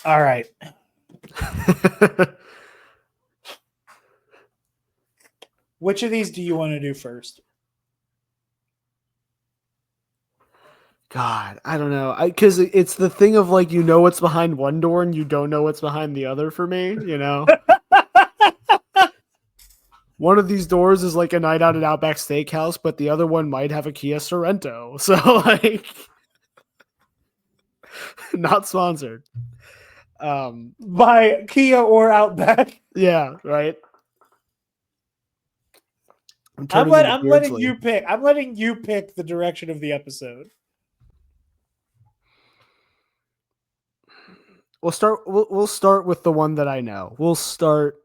[SPEAKER 2] All right. Which of these do you want to do first?
[SPEAKER 3] God, I don't know. Because it's the thing of like, you know what's behind one door and you don't know what's behind the other for me, you know? One of these doors is like a night out at Outback Steakhouse, but the other one might have a Kia Sorrento. So like, not sponsored.
[SPEAKER 2] By Kia or Outback.
[SPEAKER 3] Yeah, right.
[SPEAKER 2] I'm letting you pick. I'm letting you pick the direction of the episode.
[SPEAKER 3] We'll start with the one that I know. We'll start.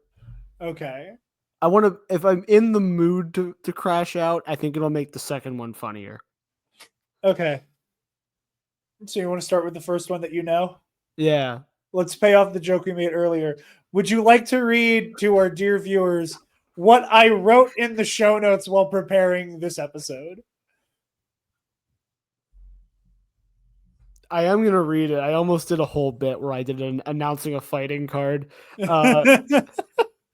[SPEAKER 2] Okay.
[SPEAKER 3] I want to. If I'm in the mood to crash out, I think it'll make the second one funnier.
[SPEAKER 2] Okay. So you want to start with the first one that you know?
[SPEAKER 3] Yeah.
[SPEAKER 2] Let's pay off the joke we made earlier. Would you like to read to our dear viewers what I wrote in the show notes while preparing this episode?
[SPEAKER 3] I am going to read it. I almost did a whole bit where I did an announcing a fighting card.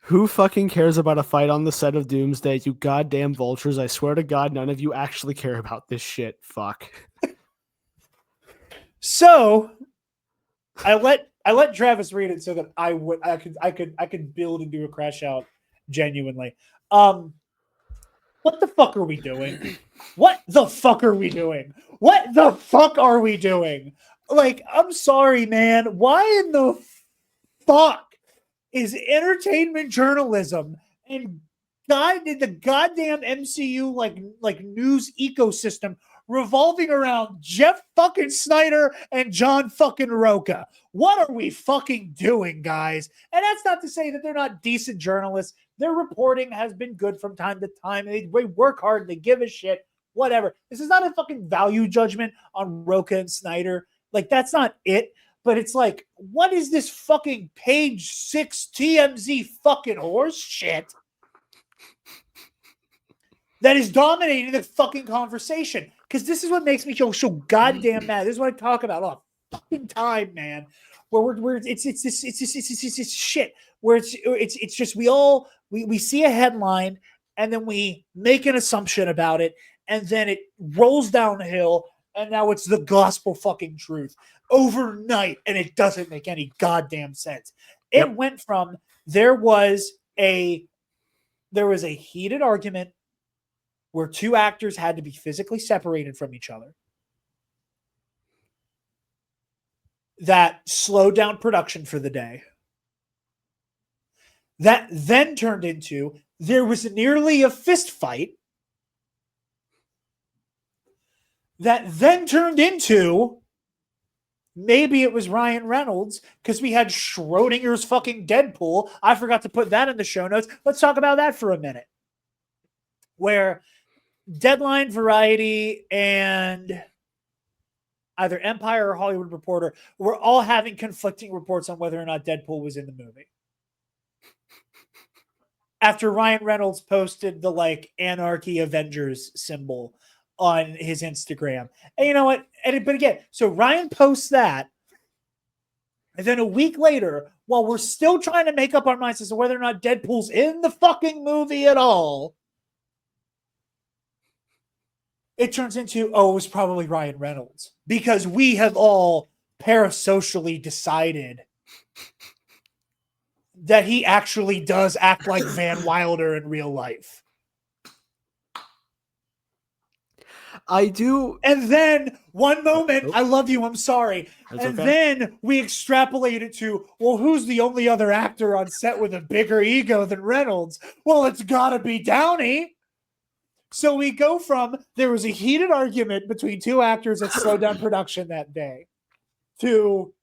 [SPEAKER 3] Who fucking cares about a fight on the set of Doomsday? You goddamn vultures. I swear to God, none of you actually care about this shit. Fuck.
[SPEAKER 2] So I let Travis read it so that I could build and do a crash out genuinely. What the fuck are we doing? What the fuck are we doing? What the fuck are we doing? Like, I'm sorry, man. Why in the fuck is entertainment journalism and the goddamn MCU like news ecosystem revolving around Jeff fucking Snyder and John fucking Roca? What are we fucking doing, guys? And that's not to say that they're not decent journalists. Their reporting has been good from time to time. They work hard. They give a shit. Whatever. This is not a fucking value judgment on Roca and Snyder. Like, that's not it. But it's like, what is this fucking page 6 TMZ fucking horse shit that is dominating the fucking conversation? Because this is what makes me so goddamn mad. This is what I talk about all the fucking time, man. Where it's shit. Where it's just we see a headline and then we make an assumption about it, and then it rolls downhill, and now it's the gospel fucking truth overnight, and it doesn't make any goddamn sense. It went from there was a heated argument where two actors had to be physically separated from each other that slowed down production for the day. That then turned into there was nearly a fist fight. That then turned into maybe it was Ryan Reynolds because we had Schrodinger's fucking Deadpool. I forgot to put that in the show notes. Let's talk about that for a minute. Where Deadline, Variety, and either Empire or Hollywood Reporter were all having conflicting reports on whether or not Deadpool was in the movie. After Ryan Reynolds posted the like Anarchy Avengers symbol on his Instagram. And you know what? But again, so Ryan posts that. And then a week later, while we're still trying to make up our minds as to whether or not Deadpool's in the fucking movie at all, it turns into, it was probably Ryan Reynolds. Because we have all parasocially decided that he actually does act like Van Wilder in real life.
[SPEAKER 3] I do.
[SPEAKER 2] And then one moment, I love you, I'm sorry.
[SPEAKER 3] That's
[SPEAKER 2] and
[SPEAKER 3] okay.
[SPEAKER 2] Then we extrapolate it to, well, who's the only other actor on set with a bigger ego than Reynolds? Well, it's gotta be Downey. So we go from, there was a heated argument between two actors that slowed down production that day, to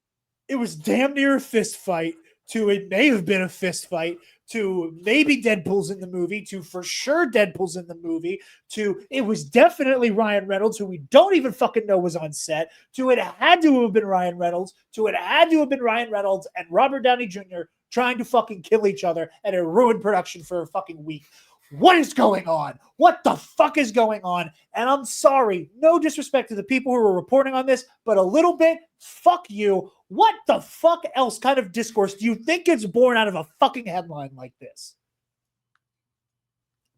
[SPEAKER 2] it was damn near a fist fight, to it may have been a fist fight, to maybe Deadpool's in the movie, to for sure Deadpool's in the movie, to it was definitely Ryan Reynolds, who we don't even fucking know was on set, to it had to have been Ryan Reynolds, to it had to have been Ryan Reynolds and Robert Downey Jr. trying to fucking kill each other, and it ruined production for a fucking week. What is going on? What the fuck is going on? And I'm sorry, no disrespect to the people who were reporting on this, but a little bit, fuck you. What the fuck else kind of discourse do you think is born out of a fucking headline like this?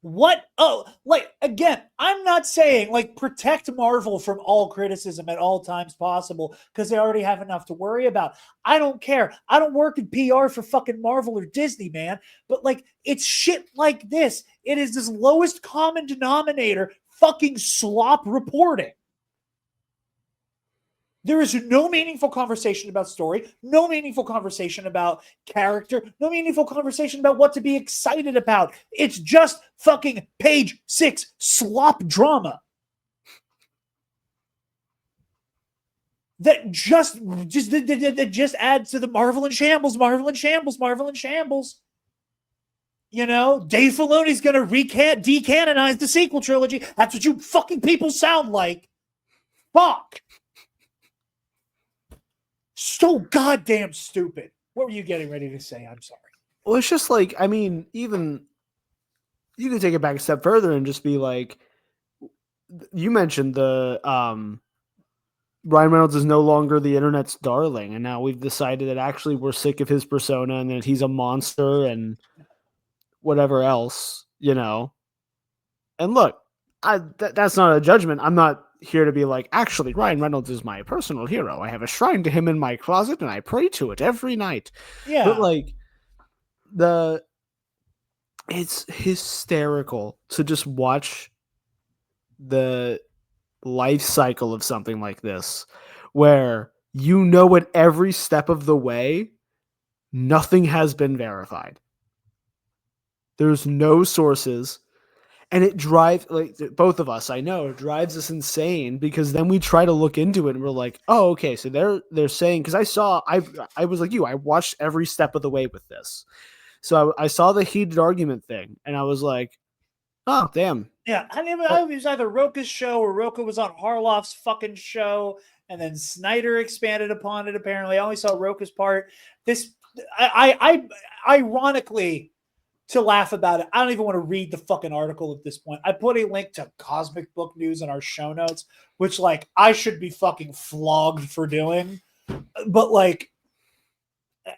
[SPEAKER 2] What? Oh, like, again, I'm not saying, like, protect Marvel from all criticism at all times possible because they already have enough to worry about. I don't care. I don't work in PR for fucking Marvel or Disney, man. But, like, it's shit like this. It is this lowest common denominator fucking slop reporting. There is no meaningful conversation about story, no meaningful conversation about character, no meaningful conversation about what to be excited about. It's just fucking page 6 slop drama. That just adds to the Marvel in shambles. You know, Dave Filoni's going to decanonize the sequel trilogy. That's what you fucking people sound like. Fuck. So goddamn stupid. What were you getting ready to say? I'm sorry.
[SPEAKER 3] Well, it's just like, I mean, even you can take it back a step further and just be like, you mentioned the Ryan Reynolds is no longer the internet's darling, and now we've decided that actually we're sick of his persona and that he's a monster and whatever else, you know. And look, that's not a judgment. I'm not here to be like, actually, Ryan Reynolds is my personal hero. I have a shrine to him in my closet and I pray to it every night.
[SPEAKER 2] Yeah.
[SPEAKER 3] But like it's hysterical to just watch the life cycle of something like this, where you know at every step of the way, nothing has been verified. There's no sources. And it drives, like, both of us, I know, it drives us insane, because then we try to look into it and we're like, oh, okay, so they're saying, because I was like you, I watched every step of the way with this. So I saw the heated argument thing, and I was like, oh, damn.
[SPEAKER 2] Yeah, it was either Roka's show or Roka was on Harloff's fucking show, and then Snyder expanded upon it. Apparently, I only saw Roka's part. I ironically, to laugh about it, I don't even want to read the fucking article at this point. I put a link to Cosmic Book News in our show notes, which like I should be fucking flogged for doing, but like.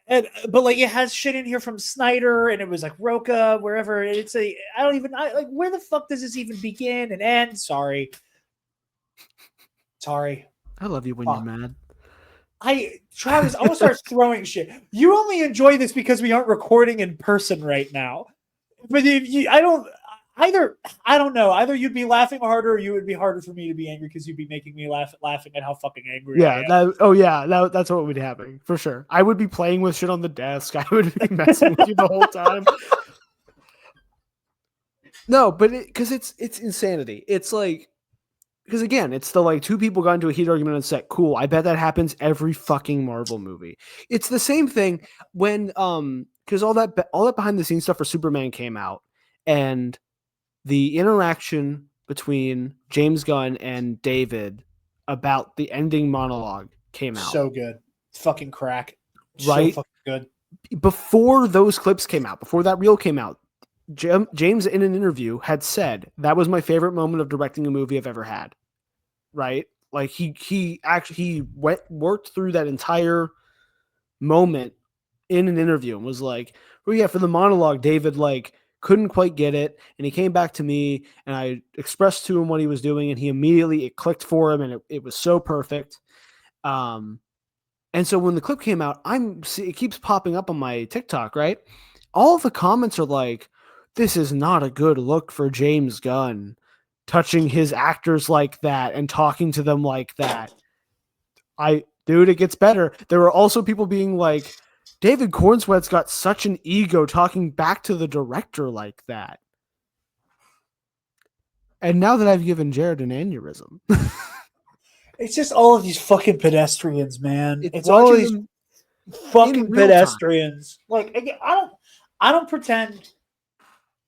[SPEAKER 2] But like it has shit in here from Snyder, and it was like Roka, wherever. Where the fuck does this even begin and end? Sorry.
[SPEAKER 3] I love you when you're mad.
[SPEAKER 2] Travis, I want to start throwing shit. You only enjoy this because we aren't recording in person right now. But I don't know. Either you'd be laughing harder, or you would be harder for me to be angry because you'd be making me laughing at how fucking angry I am.
[SPEAKER 3] That's what would be happening for sure. I would be playing with shit on the desk. I would be messing with you the whole time. No, but because it's insanity. It's like, because again, it's the like two people got into a heat argument on set. Cool. I bet that happens every fucking Marvel movie. It's the same thing when because all that behind the scenes stuff for Superman came out, and the interaction between James Gunn and David about the ending monologue came out.
[SPEAKER 2] So good. Fucking crack.
[SPEAKER 3] Right?
[SPEAKER 2] So fucking good.
[SPEAKER 3] Before those clips came out, before that reel came out, James in an interview had said, that was my favorite moment of directing a movie I've ever had. Right? Like he worked through that entire moment in an interview and was like, well, yeah, for the monologue, David like couldn't quite get it, and he came back to me and I expressed to him what he was doing, and he immediately, it clicked for him, and it was so perfect. And so when the clip came out, it keeps popping up on my TikTok, right? All of the comments are like, this is not a good look for James Gunn, touching his actors like that and talking to them like that. Dude, it gets better. There were also people being like, David Cornsweat's got such an ego talking back to the director like that. And now that I've given Jarod an aneurysm.
[SPEAKER 2] It's just all of these fucking pedestrians, man. It's all these fucking pedestrians. Time. Like, again, I don't pretend.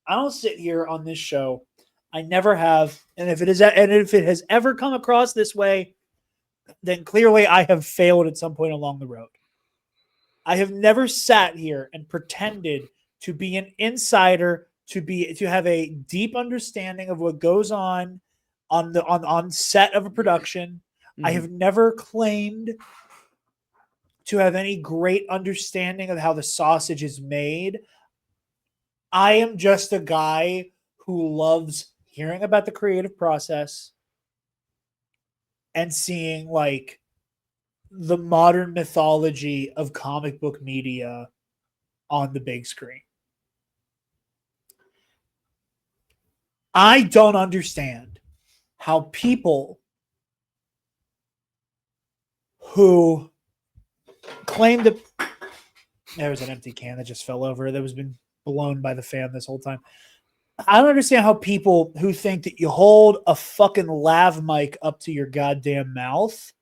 [SPEAKER 2] I don't sit here on this show. I never have. And if it has ever come across this way, then clearly I have failed at some point along the road. I have never sat here and pretended to be an insider, to have a deep understanding of what goes on set of a production. Mm-hmm. I have never claimed to have any great understanding of how the sausage is made. I am just a guy who loves hearing about the creative process and seeing like the modern mythology of comic book media on the big screen. I don't understand how people who claim to... There was an empty can that just fell over that was been blown by the fan this whole time. I don't understand how people who think that you hold a fucking lav mic up to your goddamn mouth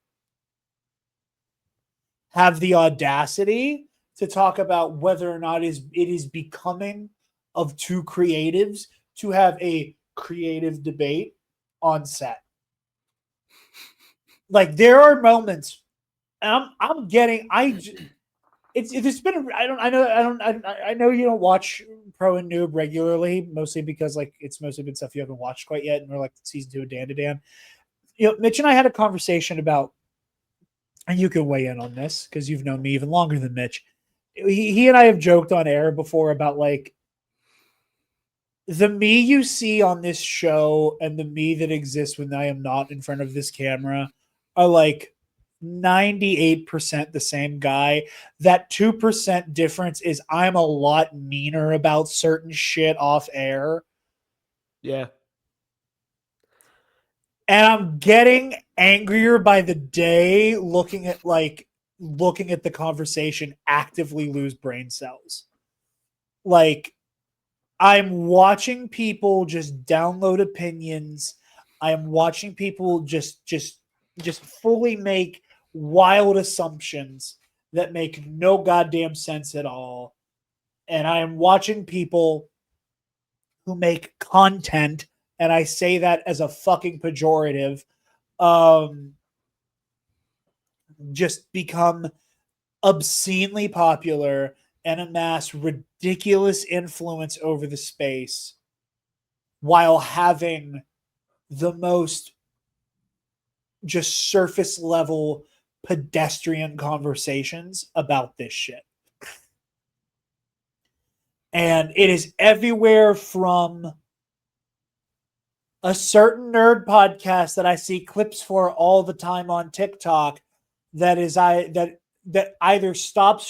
[SPEAKER 2] have the audacity to talk about whether or not it is becoming of two creatives to have a creative debate on set. Like, there are moments And I'm getting it's been I know you don't watch Pro and Noob regularly, mostly because like it's mostly been stuff you haven't watched quite yet, and we're like season 2 of Dan to Dan. Mitch and I had a conversation about, and you can weigh in on this because you've known me even longer than Mitch. He and I have joked on air before about like the me you see on this show and the me that exists when I am not in front of this camera are like 98% the same guy. That 2% difference is I'm a lot meaner about certain shit off air.
[SPEAKER 3] Yeah.
[SPEAKER 2] And I'm getting angrier by the day looking at the conversation actively lose brain cells. Like, I'm watching people just download opinions. I am watching people just fully make wild assumptions that make no goddamn sense at all. And I am watching people who make content, and I say that as a fucking pejorative, just become obscenely popular and amass ridiculous influence over the space while having the most just surface level pedestrian conversations about this shit. And it is everywhere from a certain nerd podcast that I see clips for all the time on TikTok that either stops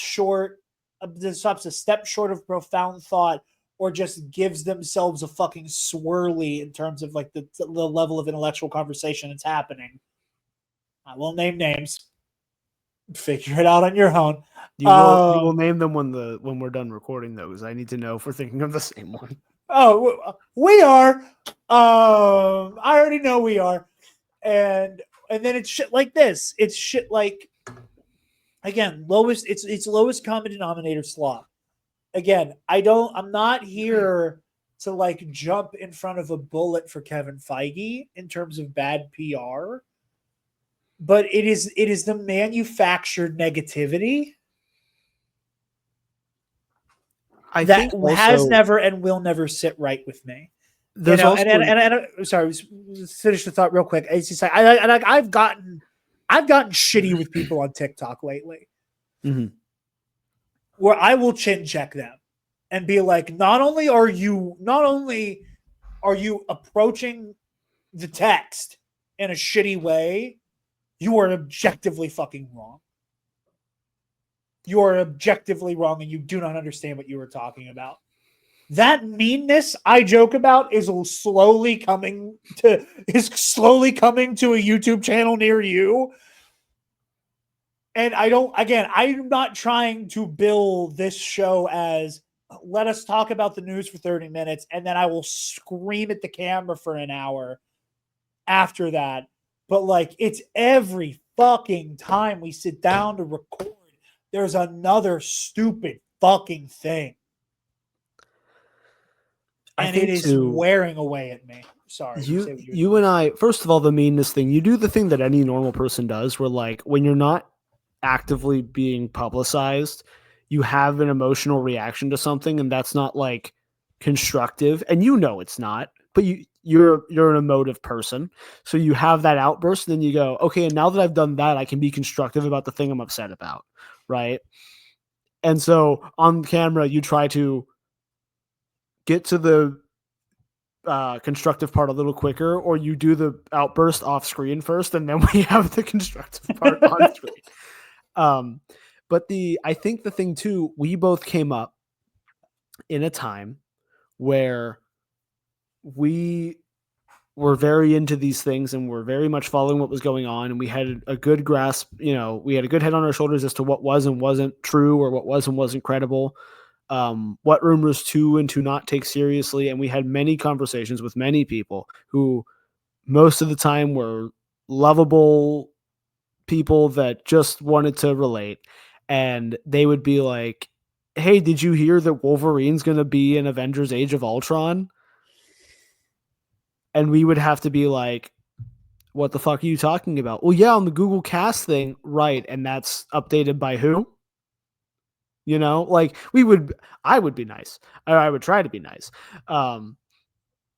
[SPEAKER 2] a step short of profound thought or just gives themselves a fucking swirly in terms of like the level of intellectual conversation that's happening. I won't name names. Figure it out on your own.
[SPEAKER 3] You will name them when we're done recording those. I need to know if we're thinking of the same one.
[SPEAKER 2] Oh, we are. I already know we are. And then it's shit like this. It's shit like, again, it's lowest common denominator slop. Again, I'm not here to like jump in front of a bullet for Kevin Feige in terms of bad PR, but it is the manufactured negativity that has never and will never sit right with me.
[SPEAKER 3] There's
[SPEAKER 2] also, and sorry, let's finish the thought real quick. It's just like I've gotten shitty with people on TikTok lately, where I will chin check them and be like, not only are you approaching the text in a shitty way, you are objectively fucking wrong. You are objectively wrong, and you do not understand what you were talking about. That meanness I joke about is slowly coming to a YouTube channel near you. And I'm not trying to bill this show as let us talk about the news for 30 minutes and then I will scream at the camera for an hour after that. But like, it's every fucking time we sit down to record, there's another stupid fucking thing. And it is wearing away at me. Sorry.
[SPEAKER 3] You and I, first of all, the meanness thing, you do the thing that any normal person does where like when you're not actively being publicized, you have an emotional reaction to something and that's not like constructive. And you know it's not, but you're an emotive person. So you have that outburst and then you go, okay, and now that I've done that, I can be constructive about the thing I'm upset about. Right. And so on camera, you try to get to the constructive part a little quicker, or you do the outburst off screen first, and then we have the constructive part on screen. But I think the thing too, we both came up in a time where we were very into these things and were very much following what was going on. And we had a good grasp, we had a good head on our shoulders as to what was and wasn't true or what was and wasn't credible. What rumors to and to not take seriously. And we had many conversations with many people who most of the time were lovable people that just wanted to relate. And they would be like, hey, did you hear that Wolverine's going to be in Avengers Age of Ultron? And we would have to be like, What the fuck are you talking about? Well, yeah, on the Google Cast thing, right, and that's updated by who? You know, like I would be nice. Or I would try to be nice.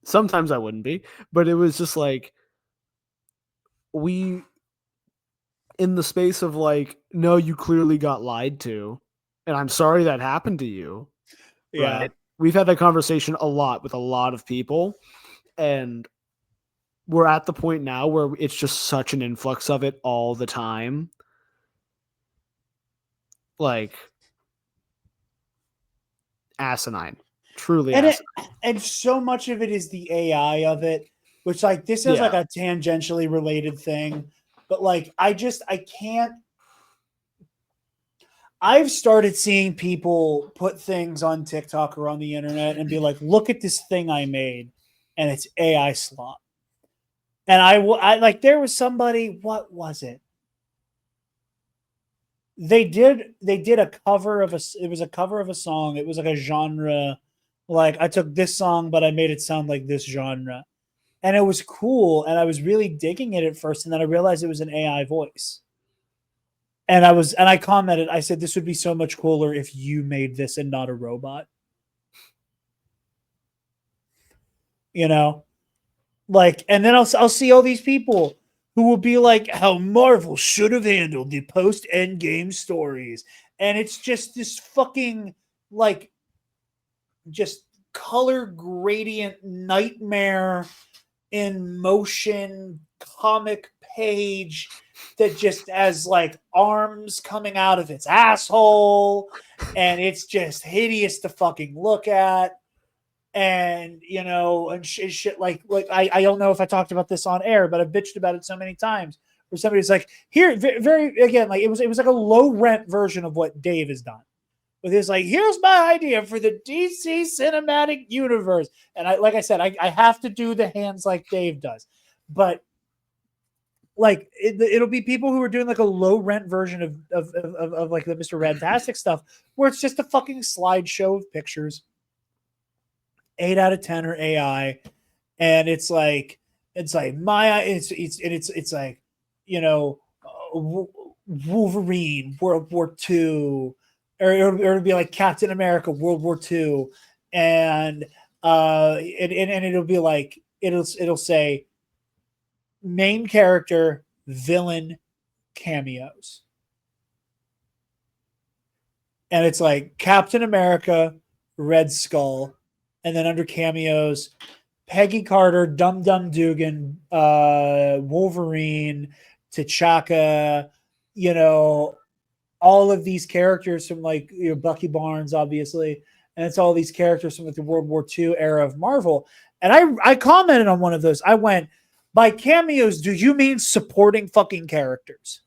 [SPEAKER 3] Sometimes I wouldn't be, but it was just like we in the space of like, no, you clearly got lied to, and I'm sorry that happened to you.
[SPEAKER 2] Yeah.
[SPEAKER 3] Right? We've had that conversation a lot with a lot of people, and we're at the point now where it's just such an influx of it all the time. Like asinine. Truly
[SPEAKER 2] And
[SPEAKER 3] asinine.
[SPEAKER 2] and so much of it is the AI of it, which like this is
[SPEAKER 3] Yeah.
[SPEAKER 2] like a tangentially related thing, but like I can't. I've started seeing people put things on TikTok or on the internet and be like, "Look at this thing I made," and it's AI slop. And I like there was somebody. What was it? They did a cover of it was a cover of a song. It was like a genre. Like I took this song, but I made it sound like this genre. And it was cool, and I was really digging it at first, and then I realized it was an AI voice. And I commented, I said, this would be so much cooler if you made this and not a robot. You know? Like, and then I'll see all these people who will be like, how Marvel should have handled the post Endgame stories. And it's just this fucking like just color gradient nightmare in motion comic page that just has like arms coming out of its asshole, and it's just hideous to fucking look at. And you know, and shit like I don't know if I talked about this on air, but I've bitched about it so many times. Where somebody's like, here, very again, like it was like a low rent version of what Dave has done with his like, here's my idea for the DC cinematic universe. And like I said, I have to do the hands like Dave does, but like it'll be people who are doing like a low rent version of like the Mr. Fantastic stuff, where it's just a fucking slideshow of pictures. 8 out of 10 are AI, and it's like my it's like, you know, Wolverine World War II, or it'll be like Captain America World War II, and and it'll be like it'll say main character, villain, cameos, and it's like Captain America, Red Skull, and then under cameos, Peggy Carter, Dum Dum Dugan, Wolverine, T'Chaka, you know, all of these characters from like, you know, Bucky Barnes, obviously, and it's all these characters from like the World War II era of Marvel. And I commented on one of those. I went, by cameos, do you mean supporting fucking characters?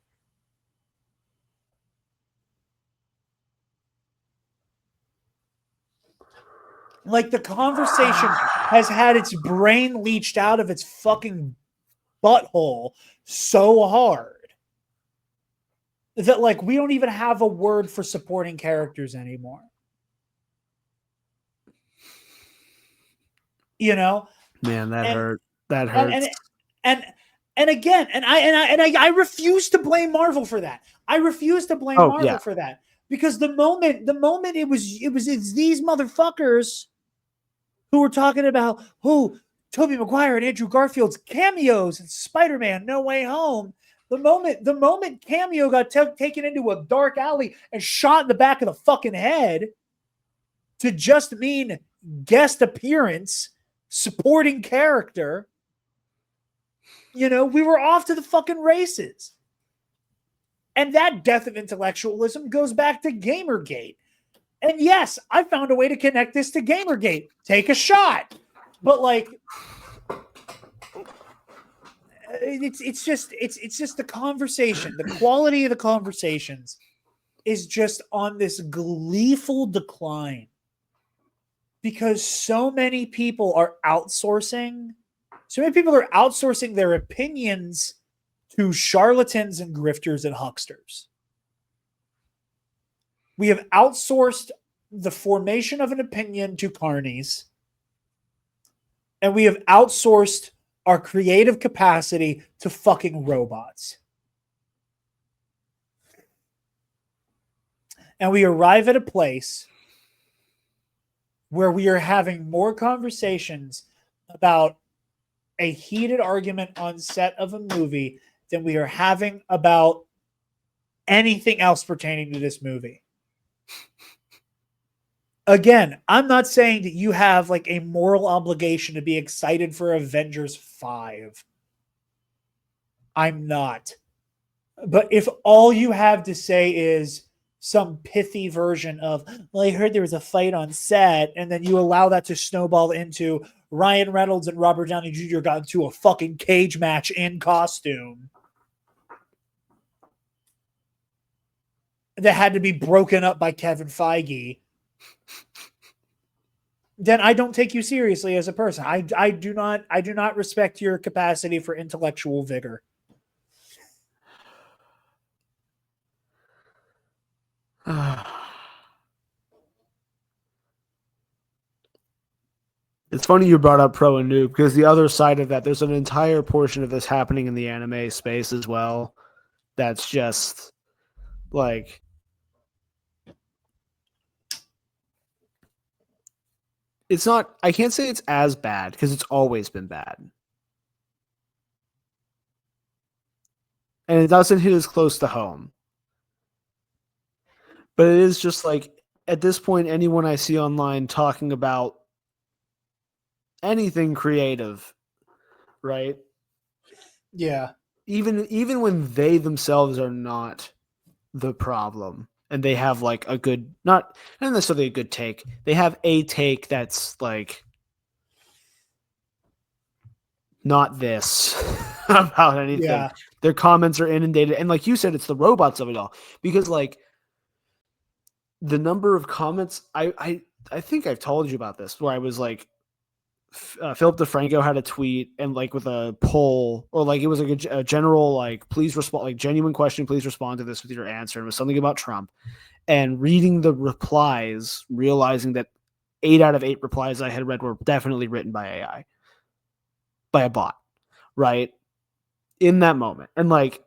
[SPEAKER 2] Like the conversation has had its brain leached out of its fucking butthole so hard that like we don't even have a word for supporting characters anymore. You know,
[SPEAKER 3] Man, that
[SPEAKER 2] and
[SPEAKER 3] hurt. That
[SPEAKER 2] and
[SPEAKER 3] hurts.
[SPEAKER 2] and and again, I refuse to blame Marvel for that. I refuse to blame
[SPEAKER 3] Oh,
[SPEAKER 2] Marvel
[SPEAKER 3] yeah.
[SPEAKER 2] for that, because the moment it's these motherfuckers who were talking about who Tobey Maguire and Andrew Garfield's cameos in Spider-Man No Way Home. The moment cameo got taken into a dark alley and shot in the back of the fucking head to just mean guest appearance, supporting character, you know, we were off to the fucking races. And that death of intellectualism goes back to Gamergate. And yes, I found a way to connect this to Gamergate. Take a shot. But like, it's just the conversation. The quality of the conversations is just on this gleeful decline, because so many people are outsourcing. So many people are outsourcing their opinions to charlatans and grifters and hucksters. We have outsourced the formation of an opinion to carnies, and we have outsourced our creative capacity to fucking robots. And we arrive at a place where we are having more conversations about a heated argument on set of a movie than we are having about anything else pertaining to this movie. Again, I'm not saying that you have like a moral obligation to be excited for Avengers 5. I'm not. But if all you have to say is some pithy version of, well, I heard there was a fight on set, and then you allow that to snowball into Ryan Reynolds and Robert Downey Jr. got into a fucking cage match in costume that had to be broken up by Kevin Feige, then I don't take you seriously as a person. I do not respect your capacity for intellectual vigor.
[SPEAKER 3] It's funny you brought up pro and noob, because the other side of that, there's an entire portion of this happening in the anime space as well. That's just like, it's not, I can't say it's as bad because it's always been bad. And it doesn't hit as close to home. But it is just like, at this point, anyone I see online talking about anything creative, right?
[SPEAKER 2] Yeah.
[SPEAKER 3] Even when they themselves are not the problem, and they have like a good, not necessarily a good take, they have a take that's like not this about anything.
[SPEAKER 2] Yeah.
[SPEAKER 3] Their comments are inundated, and like you said, it's the robots of it all, because like the number of comments, I think I've told you about this, where I was like, Philip DeFranco had a tweet and like with a poll, or like it was like a general like, please respond, like genuine question, please respond to this with your answer. It was something about Trump, and reading the replies, realizing that 8 out of 8 replies I had read were definitely written by AI, by a bot, right? In that moment, and like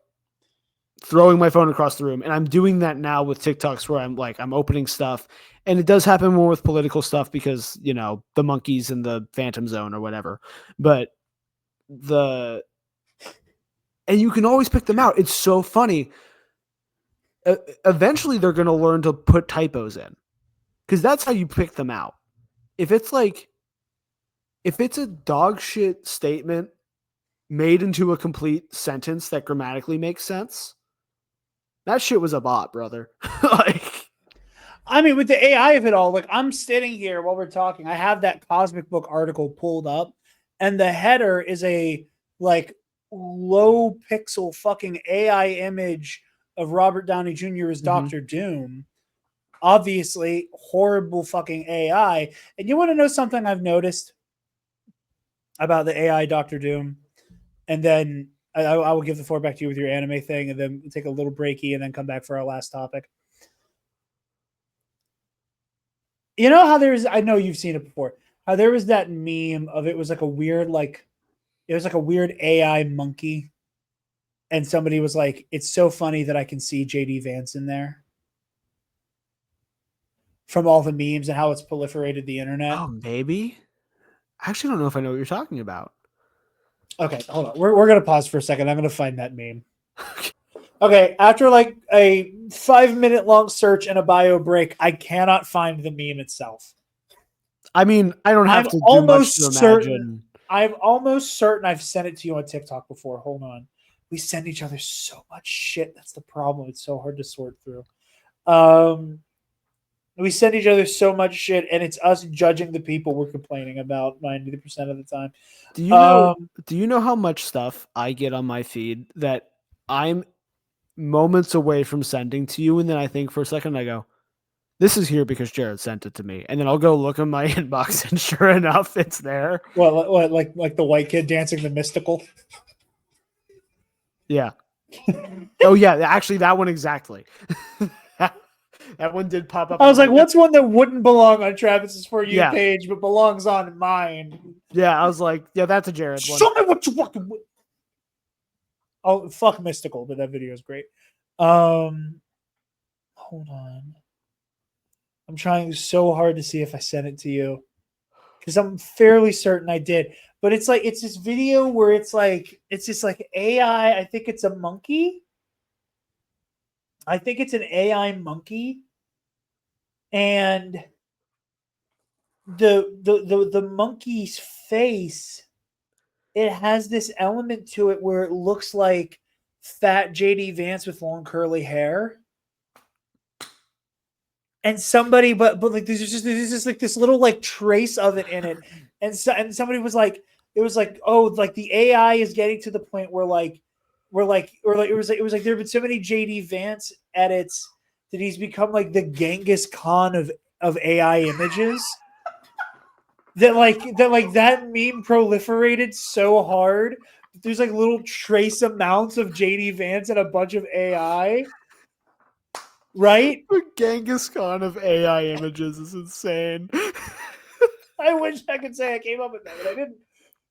[SPEAKER 3] throwing my phone across the room. And I'm doing that now with TikToks, where I'm opening stuff, and it does happen more with political stuff because, you know, the monkeys in the Phantom Zone or whatever. But and you can always pick them out. It's so funny. Eventually they're going to learn to put typos in, because that's how you pick them out. If it's a dog shit statement made into a complete sentence that grammatically makes sense, that shit was a bot, brother. Like,
[SPEAKER 2] I mean, with the AI of it all, like I'm sitting here while we're talking, I have that Cosmic Book article pulled up, and the header is a like low pixel fucking AI image of Robert Downey Jr. as Doctor Doom. Obviously, horrible fucking AI. And you want to know something I've noticed about the AI Doctor Doom? And then I will give the floor back to you with your anime thing, and then take a little breaky, and then come back for our last topic. You know how I know you've seen it before, how there was that meme of, it was like a weird, like, it was like a weird AI monkey, and somebody was like, it's so funny that I can see JD Vance in there, from all the memes and how it's proliferated the internet.
[SPEAKER 3] oh, maybe. I actually don't know if I know what you're talking about.
[SPEAKER 2] Okay, hold on. We're going to pause for a second. I'm going to find that meme. Okay, after like a 5-minute long search and a bio break, I cannot find the meme itself.
[SPEAKER 3] I mean, I don't have
[SPEAKER 2] I'm
[SPEAKER 3] to do
[SPEAKER 2] almost
[SPEAKER 3] much to
[SPEAKER 2] certain.
[SPEAKER 3] imagine.
[SPEAKER 2] I'm almost certain I've sent it to you on TikTok before. Hold on. We send each other so much shit. That's the problem. It's so hard to sort through. We send each other so much shit, and it's us judging the people we're complaining about 90% of the time.
[SPEAKER 3] Do you know how much stuff I get on my feed that I'm moments away from sending to you, and then I think for a second, I go, this is here because Jarod sent it to me, and then I'll go look in my inbox, and sure enough, it's there.
[SPEAKER 2] What like the white kid dancing the mystical?
[SPEAKER 3] Yeah. Oh yeah, actually that one exactly. That one did pop up.
[SPEAKER 2] I was like, what's one that wouldn't belong on Travis's For You
[SPEAKER 3] Yeah.
[SPEAKER 2] page, but belongs on mine?
[SPEAKER 3] Yeah, I was like, yeah, that's a Jarod one.
[SPEAKER 2] Show me what you fucking. Oh, fuck Mystical, but that video is great. Hold on. I'm trying so hard to see if I sent it to you because I'm fairly certain I did. But it's like it's this video where it's just like AI. I think it's a monkey. I think it's an AI monkey, and the monkey's face, it has this element to it where it looks like fat JD Vance with long curly hair. And somebody, but like there's just like this little like trace of it in it, and somebody was like, it was like, oh, like the AI is getting to the point where it was like there have been so many JD Vance edits that he's become like the Genghis Khan of AI images. that meme proliferated so hard. There's like little trace amounts of JD Vance and a bunch of AI. Right?
[SPEAKER 3] The Genghis Khan of AI images is insane.
[SPEAKER 2] I wish I could say I came up with that, but I didn't.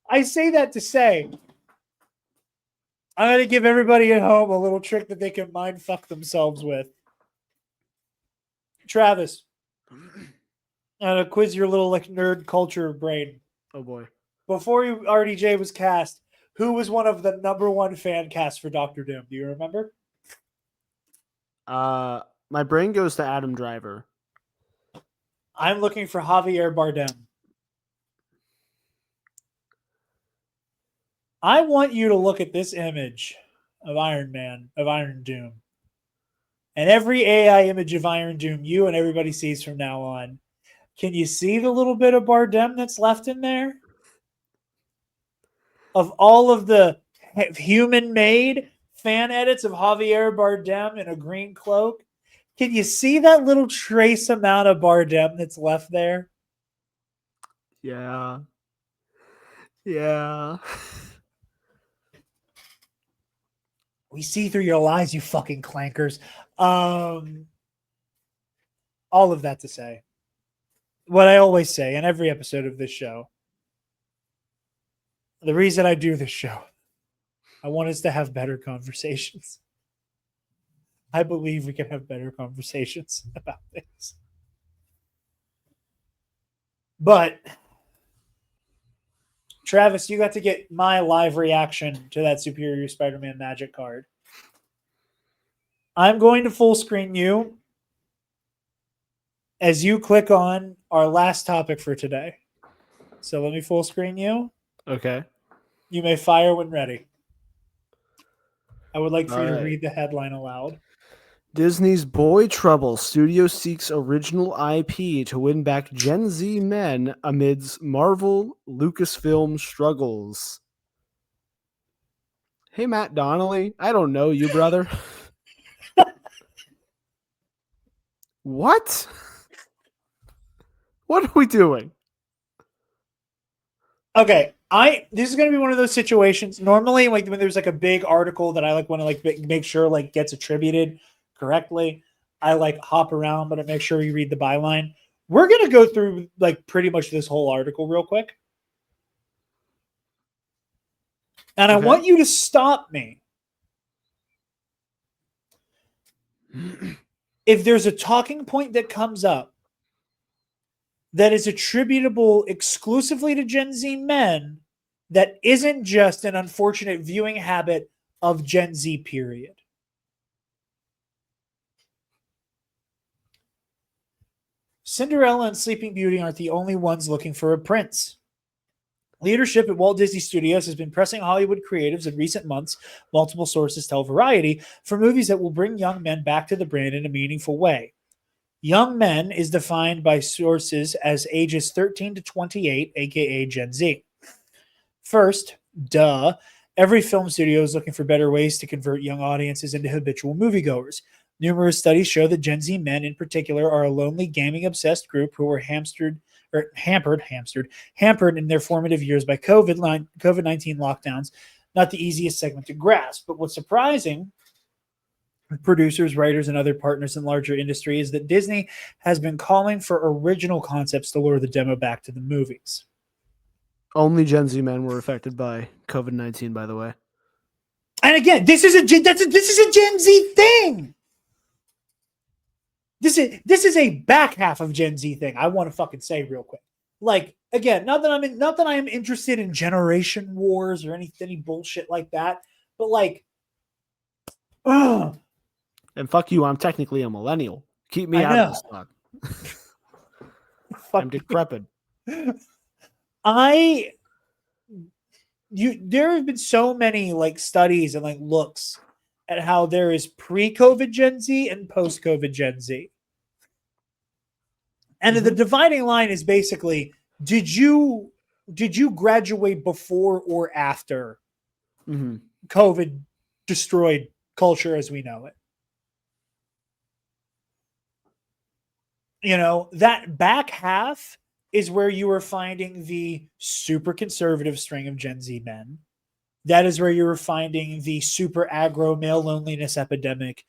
[SPEAKER 2] I say that to say I'm going to give everybody at home a little trick that they can mind fuck themselves with. Travis, I'm going to quiz your little like nerd culture brain.
[SPEAKER 3] Oh boy.
[SPEAKER 2] Before RDJ was cast, who was one of the #1 fan cast for Doctor Doom? Do you remember?
[SPEAKER 3] My brain goes to Adam Driver.
[SPEAKER 2] I'm looking for Javier Bardem. I want you to look at this image of Iron Man, of Iron Doom. And every AI image of Iron Doom you and everybody sees from now on. Can you see the little bit of Bardem that's left in there? Of all of the human-made fan edits of Javier Bardem in a green cloak, can you see that little trace amount of Bardem that's left there?
[SPEAKER 3] Yeah. Yeah.
[SPEAKER 2] We see through your lies, you fucking clankers. All of that to say, what I always say in every episode of this show, the reason I do this show, I want us to have better conversations. I believe we can have better conversations about things. But Travis, you got to get my live reaction to that Superior Spider-Man Magic card. I'm going to full screen you as you click on our last topic for today. So let me full screen you.
[SPEAKER 3] Okay.
[SPEAKER 2] You may fire when ready. I would like for you to
[SPEAKER 3] right.
[SPEAKER 2] read the headline aloud.
[SPEAKER 3] Disney's Boy Trouble studio seeks original IP to win back Gen Z men amidst Marvel Lucasfilm struggles. Hey, Matt Donnelly, I don't know you, brother. What? What are we doing?
[SPEAKER 2] Okay, this is going to be one of those situations. Normally, like when there's like a big article that I like want to like make sure like gets attributed correctly, I like hop around, but I make sure you read the byline. We're going to go through like pretty much this whole article real quick. And
[SPEAKER 3] Okay.
[SPEAKER 2] I want you to stop me if there's a talking point that comes up that is attributable exclusively to Gen Z men that isn't just an unfortunate viewing habit of Gen Z, period. Cinderella and Sleeping Beauty aren't the only ones looking for a prince. Leadership at Walt Disney Studios has been pressing Hollywood creatives in recent months, multiple sources tell Variety, for movies that will bring young men back to the brand in a meaningful way. Young men is defined by sources as ages 13 to 28, aka Gen Z. First, every film studio is looking for better ways to convert young audiences into habitual moviegoers. Numerous studies show that Gen Z men in particular are a lonely, gaming-obsessed group who were hampered in their formative years by COVID-19 lockdowns. Not the easiest segment to grasp, but what's surprising producers, writers, and other partners in larger industry is that Disney has been calling for original concepts to lure the demo back to the movies.
[SPEAKER 3] Only Gen Z men were affected by COVID-19, by the way.
[SPEAKER 2] And again, this is a Gen Z thing. This is a back half of Gen Z thing. I want to fucking say real quick. Like, again, not that I am interested in generation wars or any bullshit like that, but like, ugh.
[SPEAKER 3] And fuck you, I'm technically a millennial. Keep me out of this talk. I'm decrepit.
[SPEAKER 2] There have been so many like studies and like looks at how there is pre-COVID Gen Z and post-COVID Gen Z. And the dividing line is basically, did you graduate before or after COVID destroyed culture as we know it? You know, that back half is where you are finding the super conservative string of Gen Z men. That is where you are finding the super aggro male loneliness epidemic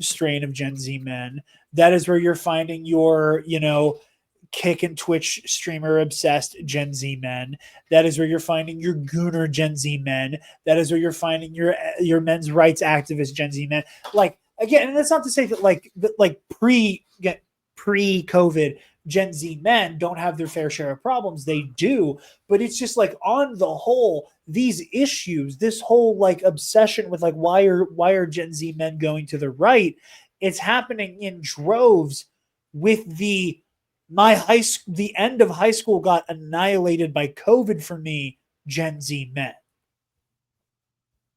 [SPEAKER 2] strain of Gen Z men. That is where you're finding your, you know, kick and Twitch streamer obsessed Gen Z men. That is where you're finding your gooner Gen Z men. That is where you're finding your men's rights activist Gen Z men. Like, again, and that's not to say that pre-COVID Gen Z men don't have their fair share of problems. They do, but it's just like on the whole, these issues, this whole like obsession with like why are Gen Z men going to the right? It's happening in droves with the end of high school got annihilated by COVID for me, Gen Z men.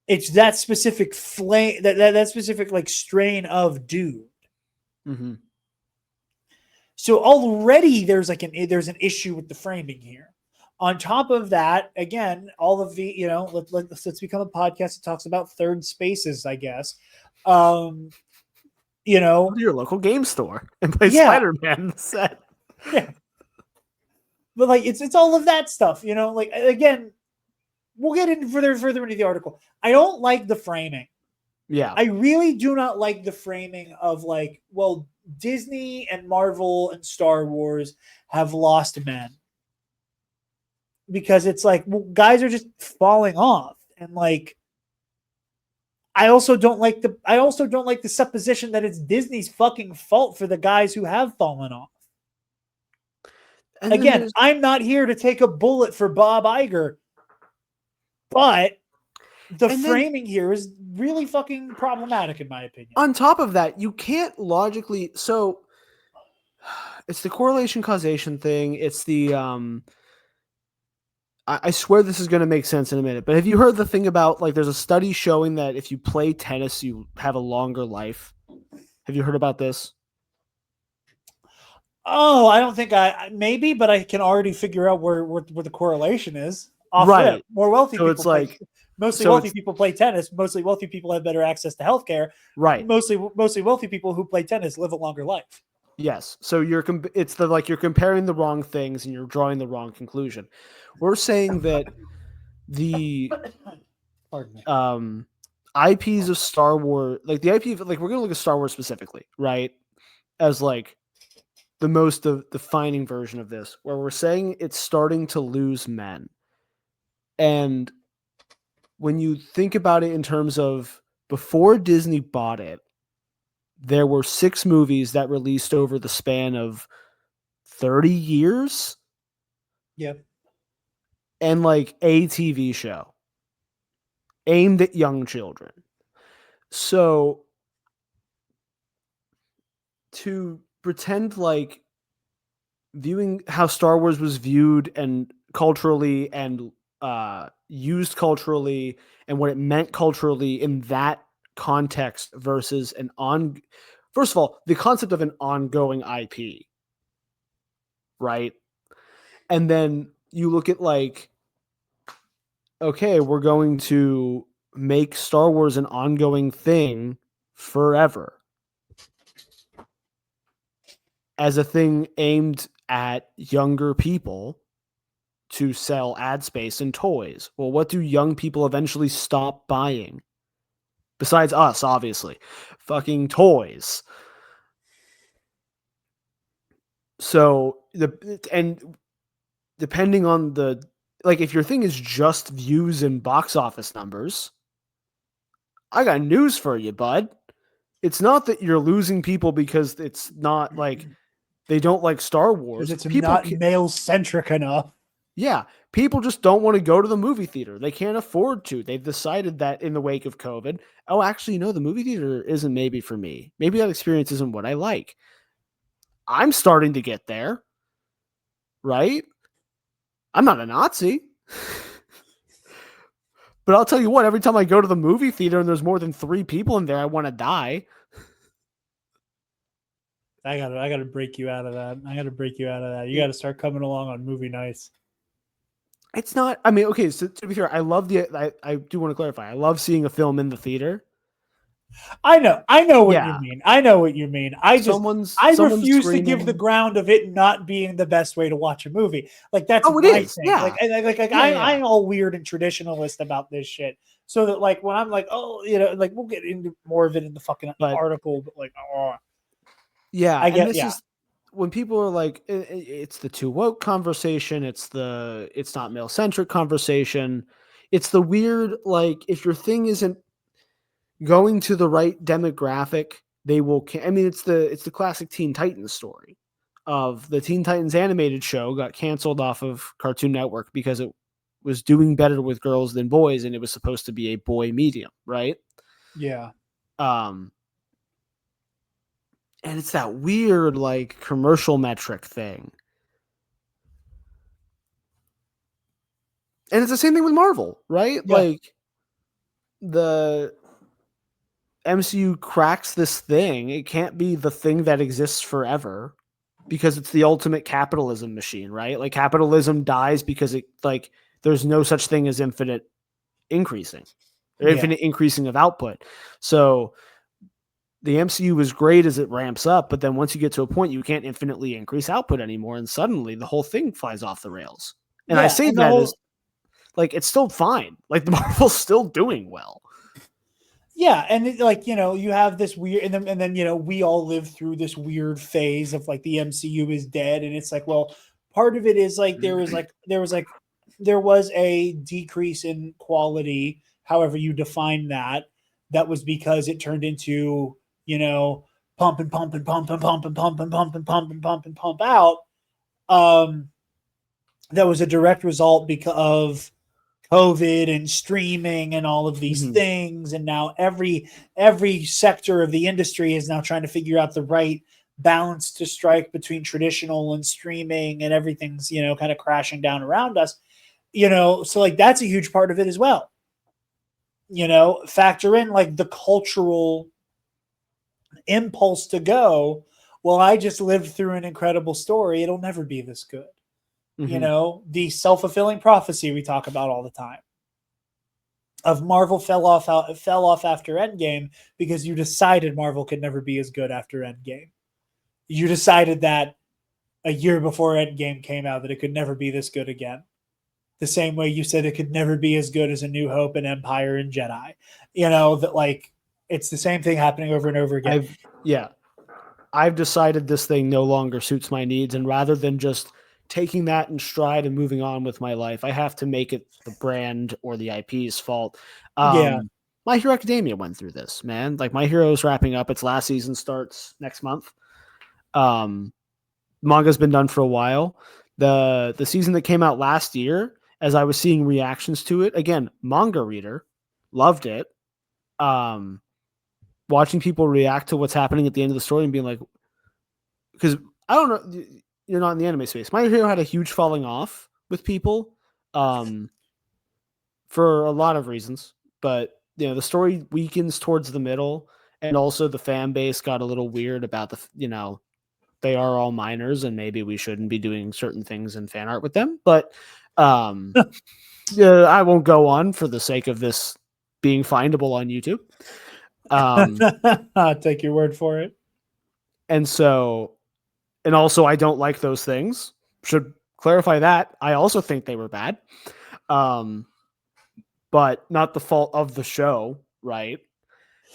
[SPEAKER 2] It's that specific flame, that specific like strain of dude.
[SPEAKER 3] Mm-hmm.
[SPEAKER 2] So already there's an issue with the framing here. On top of that, again, all of the, you know, let's become a podcast that talks about third spaces, I guess. You know,
[SPEAKER 3] go to your local game store and play Spider-Man set.
[SPEAKER 2] Yeah. But like it's all of that stuff, you know, like again, we'll get into further into the article. I don't like the framing.
[SPEAKER 3] Yeah.
[SPEAKER 2] I really do not like the framing of like, well, Disney and Marvel and Star Wars have lost men. Because it's like, well, guys are just falling off. And like, I also don't like the supposition that it's Disney's fucking fault for the guys who have fallen off. And again, I'm not here to take a bullet for Bob Iger, but the framing here is really fucking problematic in my opinion.
[SPEAKER 3] On top of that, you can't logically, so it's the correlation causation thing. It's the I swear this is going to make sense in a minute, but have you heard the thing about like there's a study showing that if you play tennis, you have a longer life? Have you heard about this?
[SPEAKER 2] Oh, I don't think maybe, but I can already figure out where the correlation is.
[SPEAKER 3] Right.
[SPEAKER 2] More wealthy
[SPEAKER 3] so
[SPEAKER 2] people
[SPEAKER 3] it's like
[SPEAKER 2] wealthy people play tennis. Mostly wealthy people have better access to healthcare.
[SPEAKER 3] Right.
[SPEAKER 2] Mostly wealthy people who play tennis live a longer life.
[SPEAKER 3] Yes. So you're comparing the wrong things and you're drawing the wrong conclusion. We're saying that the IPs of Star Wars, like the IP of, like we're going to look at Star Wars specifically, right? As like the most defining version of this, where we're saying it's starting to lose men. And when you think about it in terms of before Disney bought it, there were 6 movies that released over the span of 30 years.
[SPEAKER 2] Yep.
[SPEAKER 3] And like a TV show aimed at young children. So to pretend like viewing how Star Wars was viewed and culturally and used culturally and what it meant culturally in that context versus first of all, the concept of an ongoing IP, right? And then you look at like, okay, we're going to make Star Wars an ongoing thing forever as a thing aimed at younger people to sell ad space and toys. Well, what do young people eventually stop buying? besides us, obviously. Fucking toys. So depending on if your thing is just views and box office numbers, I got news for you, bud. It's not that you're losing people because it's not like they don't like Star Wars.
[SPEAKER 2] Because it's not male centric enough.
[SPEAKER 3] Yeah, people just don't want to go to the movie theater. They can't afford to. They've decided that in the wake of COVID, oh, actually, no, the movie theater isn't maybe for me. Maybe that experience isn't what I like. I'm starting to get there, right? I'm not a Nazi. But I'll tell you what, every time I go to the movie theater and there's more than 3 people in there, I want to die.
[SPEAKER 2] I gotta break you out of that. You gotta start coming along on movie nights.
[SPEAKER 3] It's not, I mean, okay, so to be fair, I do want to clarify. I love seeing a film in the theater.
[SPEAKER 2] I know what you mean. I refuse to give the ground of it not being the best way to watch a movie. Like that's
[SPEAKER 3] it is.
[SPEAKER 2] thing.
[SPEAKER 3] Yeah.
[SPEAKER 2] I'm all weird and traditionalist about this shit. So that like when I'm like, oh, like we'll get into more of it in the fucking article, but like, oh,
[SPEAKER 3] yeah,
[SPEAKER 2] I get
[SPEAKER 3] just when people are like, it's the too woke conversation. It's not male centric conversation. It's the weird, like if your thing isn't going to the right demographic, they will. I mean, it's the classic Teen Titans story of the Teen Titans animated show got canceled off of Cartoon Network because it was doing better with girls than boys, and it was supposed to be a boy medium, right?
[SPEAKER 2] Yeah.
[SPEAKER 3] And it's that weird, like, commercial metric thing. And it's the same thing with Marvel, right?
[SPEAKER 2] Yeah.
[SPEAKER 3] Like, the MCU cracks this thing. It can't be the thing that exists forever because it's the ultimate capitalism machine, right? Like, capitalism dies because there's no such thing as infinite increasing or infinite increasing of output. So the MCU is great as it ramps up, but then once you get to a point, you can't infinitely increase output anymore, and suddenly the whole thing flies off the rails. And I say that as like it's still fine. Like the Marvel's still doing well.
[SPEAKER 2] Yeah, and you have this weird, and then we all live through this weird phase of like the MCU is dead, and it's like, well, part of it is like there was a decrease in quality, however you define that. That was because it turned into pump and pump and pump and pump and pump and pump and pump and pump and pump out. That was a direct result because of COVID and streaming and all of these things. And now every sector of the industry is now trying to figure out the right balance to strike between traditional and streaming, and everything's, kind of crashing down around us, so like that's a huge part of it as well. Factor in like the cultural impulse to go, well, I just lived through an incredible story. It'll never be this good. The self-fulfilling prophecy we talk about all the time of Marvel fell off after Endgame because you decided Marvel could never be as good after Endgame. You decided that a year before Endgame came out that it could never be this good again. The same way you said it could never be as good as A New Hope and Empire and Jedi. That like it's the same thing happening over and over again.
[SPEAKER 3] I've decided this thing no longer suits my needs, and rather than just taking that in stride and moving on with my life, I have to make it the brand or the IP's fault. My Hero Academia went through this, man. Like My Hero's wrapping up. Its last season starts next month. Manga's been done for a while. The season that came out last year, as I was seeing reactions to it, again, manga reader, loved it. Watching people react to what's happening at the end of the story and being like, because I don't know, you're not in the anime space. My Hero had a huge falling off with people for a lot of reasons, but the story weakens towards the middle, and also the fan base got a little weird about they are all minors and maybe we shouldn't be doing certain things in fan art with them. But I won't go on for the sake of this being findable on YouTube.
[SPEAKER 2] I'll take your word for it.
[SPEAKER 3] And also I don't like those things. Should clarify that. I also think they were bad. But not the fault of the show, right?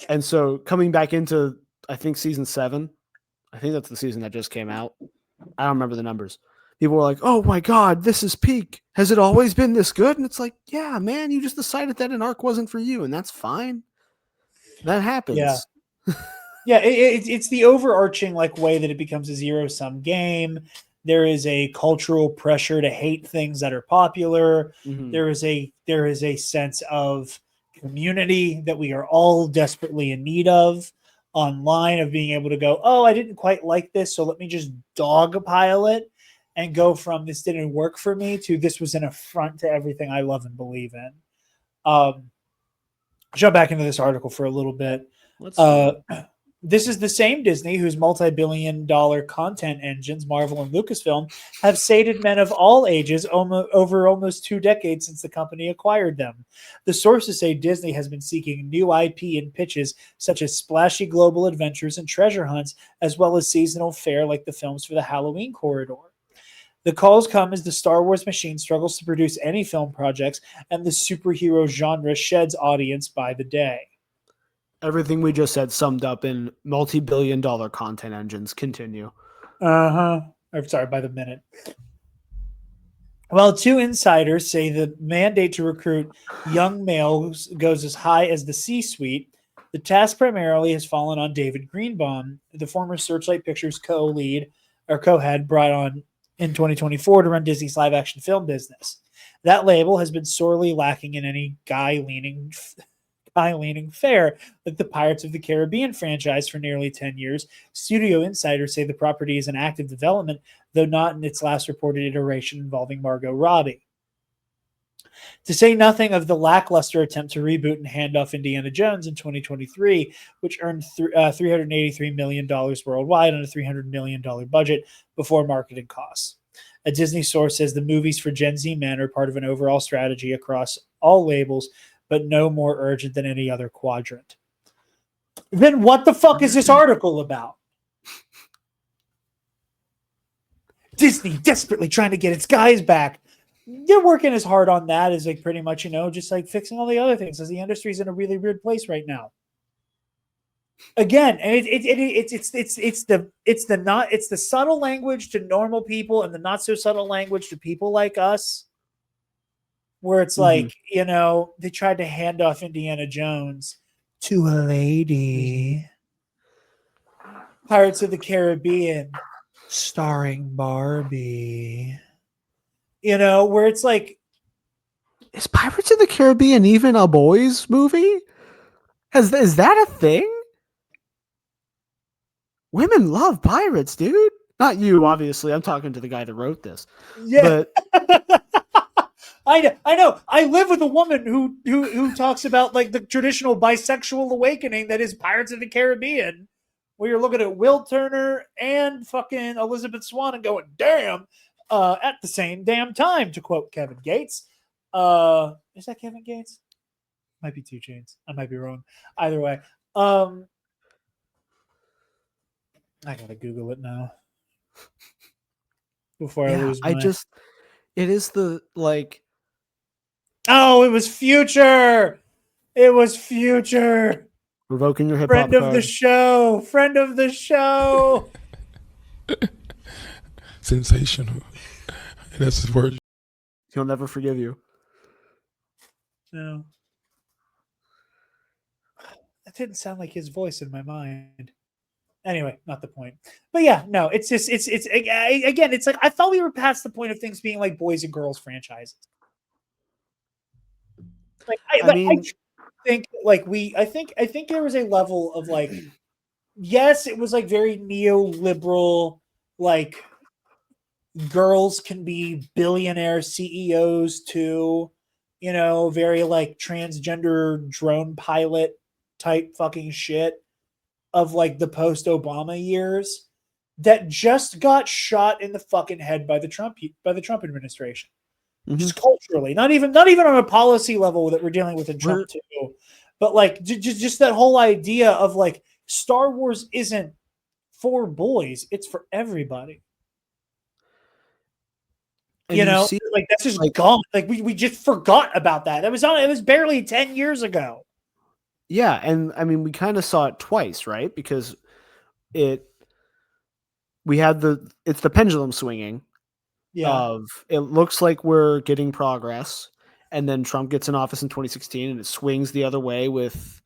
[SPEAKER 3] And so coming back into, I think, season 7, I think that's the season that just came out. I don't remember the numbers. People were like, "Oh my god, this is peak. Has it always been this good?" And it's like, yeah, man, you just decided that an arc wasn't for you, and that's fine. That
[SPEAKER 2] Yeah.
[SPEAKER 3] happens.
[SPEAKER 2] Yeah, it's the overarching like way that it becomes a zero-sum game. There is a cultural pressure to hate things that are popular.
[SPEAKER 3] Mhm.
[SPEAKER 2] There is a sense of community that we are all desperately in need of online, of being able to go, oh, I didn't quite like this, so let me just dogpile it and go from this didn't work for me to this was an affront to everything I love and believe in. Jump back into this article for a little bit.
[SPEAKER 3] Let's do it.
[SPEAKER 2] This is the same Disney whose multi-billion-dollar content engines, Marvel and Lucasfilm, have sated men of all ages over almost 2 decades since the company acquired them. The sources say Disney has been seeking new IP in pitches such as splashy global adventures and treasure hunts, as well as seasonal fare like the films for the Halloween corridor. The calls come as the Star Wars machine struggles to produce any film projects, and the superhero genre sheds audience by the day.
[SPEAKER 3] Everything we just said summed up in multi-billion-dollar content engines. Continue.
[SPEAKER 2] I'm sorry, by the minute. Well, 2 insiders say the mandate to recruit young males goes as high as the C-suite. The task primarily has fallen on David Greenbaum, the former Searchlight Pictures co-lead or co-head brought on in 2024 to run Disney's live-action film business. That label has been sorely lacking in any guy-leaning fare like the Pirates of the Caribbean franchise for nearly 10 years. Studio insiders say the property is in active development, though not in its last reported iteration involving Margot Robbie. To say nothing of the lackluster attempt to reboot and hand off Indiana Jones in 2023, which earned $383 million worldwide on a $300 million budget before marketing costs. A Disney source says the movies for Gen Z men are part of an overall strategy across all labels, but no more urgent than any other quadrant. Then what the fuck is this article about? Disney desperately trying to get its guys back. They're working as hard on that as like pretty much, just like fixing all the other things, as the industry's in a really weird place right now. Again, and it's the subtle language to normal people and the not so subtle language to people like us, where it's like, they tried to hand off Indiana Jones to a lady. Pirates of the Caribbean starring Barbie. Where it's like,
[SPEAKER 3] is Pirates of the Caribbean even a boys movie? Is that a thing? Women love pirates, dude. Not you, obviously. I'm talking to the guy that wrote this.
[SPEAKER 2] yeah.
[SPEAKER 3] But
[SPEAKER 2] I know. I live with a woman who talks about like the traditional bisexual awakening that is Pirates of the Caribbean, where you're looking at Will Turner and fucking Elizabeth Swann and going, damn, at the same damn time, to quote Kevin Gates. Is that Kevin Gates? Might be 2 Chainz. I might be wrong. Either way. I gotta Google it now. Before I lose my...
[SPEAKER 3] it is the like...
[SPEAKER 2] Oh, it was Future! It was Future!
[SPEAKER 3] Revoking your hip-hop
[SPEAKER 2] Friend of
[SPEAKER 3] card.
[SPEAKER 2] the show! Friend of the show!
[SPEAKER 4] Sensational. That's his word.
[SPEAKER 3] He'll never forgive you.
[SPEAKER 2] No. That didn't sound like his voice in my mind. Anyway, not the point. But yeah, no, it's just, it's again, it's like, I thought we were past the point of things being like boys and girls franchises. Like, I think there was a level of like, yes, it was like very neoliberal, like girls can be billionaire CEOs too, very like transgender drone pilot type fucking shit of like the post-Obama years that just got shot in the fucking head by the Trump administration. Mm-hmm. Just culturally, not even on a policy level that we're dealing with in Trump too, but like just that whole idea of like Star Wars isn't for boys, it's for everybody. And like that's just gone. Like we just forgot about that. It was barely 10 years ago.
[SPEAKER 3] Yeah, and I mean we kind of saw it twice, right? Because it we had it's the pendulum swinging
[SPEAKER 2] Yeah.
[SPEAKER 3] of it looks like we're getting progress, and then Trump gets in office in 2016 and it swings the other way with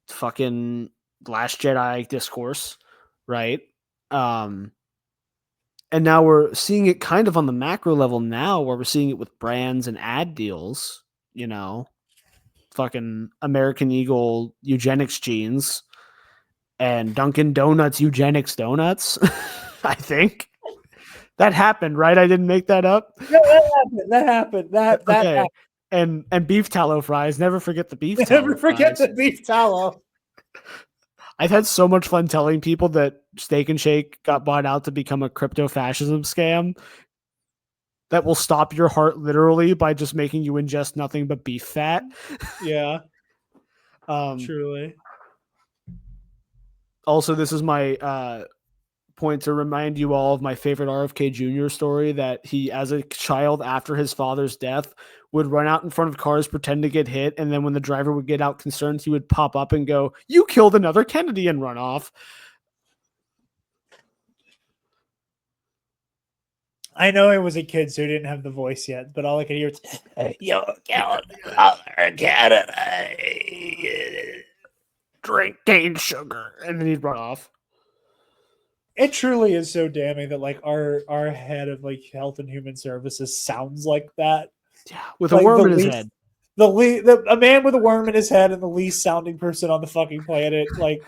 [SPEAKER 3] fucking Last Jedi discourse, right? And now we're seeing it kind of on the macro level now where we're seeing it with brands and ad deals, fucking American Eagle eugenics jeans and Dunkin' Donuts eugenics donuts. I think that happened, right? I didn't make that up.
[SPEAKER 2] Yeah, that happened. That
[SPEAKER 3] Okay.
[SPEAKER 2] happened.
[SPEAKER 3] And beef tallow fries. Never forget the beef tallow
[SPEAKER 2] Never forget
[SPEAKER 3] fries.
[SPEAKER 2] the beef tallow.
[SPEAKER 3] I've had so much fun telling people that Steak and Shake got bought out to become a crypto fascism scam that will stop your heart literally by just making you ingest nothing but beef fat.
[SPEAKER 2] Yeah,
[SPEAKER 3] Um,
[SPEAKER 2] truly.
[SPEAKER 3] Also, this is my point to remind you all of my favorite RFK Jr. story that he, as a child after his father's death, would run out in front of cars, pretend to get hit, and then when the driver would get out concerned, he would pop up and go, "You killed another Kennedy," and run off.
[SPEAKER 2] I know I was a kid, so I didn't have the voice yet, but all I could hear was, "You killed another Kennedy."
[SPEAKER 3] Drink cane sugar, and then he'd run off.
[SPEAKER 2] It truly is so damning that like our head of like health and human services sounds like that.
[SPEAKER 3] Yeah, with
[SPEAKER 2] Like
[SPEAKER 3] a worm
[SPEAKER 2] the
[SPEAKER 3] in his
[SPEAKER 2] least-
[SPEAKER 3] head.
[SPEAKER 2] a man with a worm in his head and the least sounding person on the fucking planet. Like,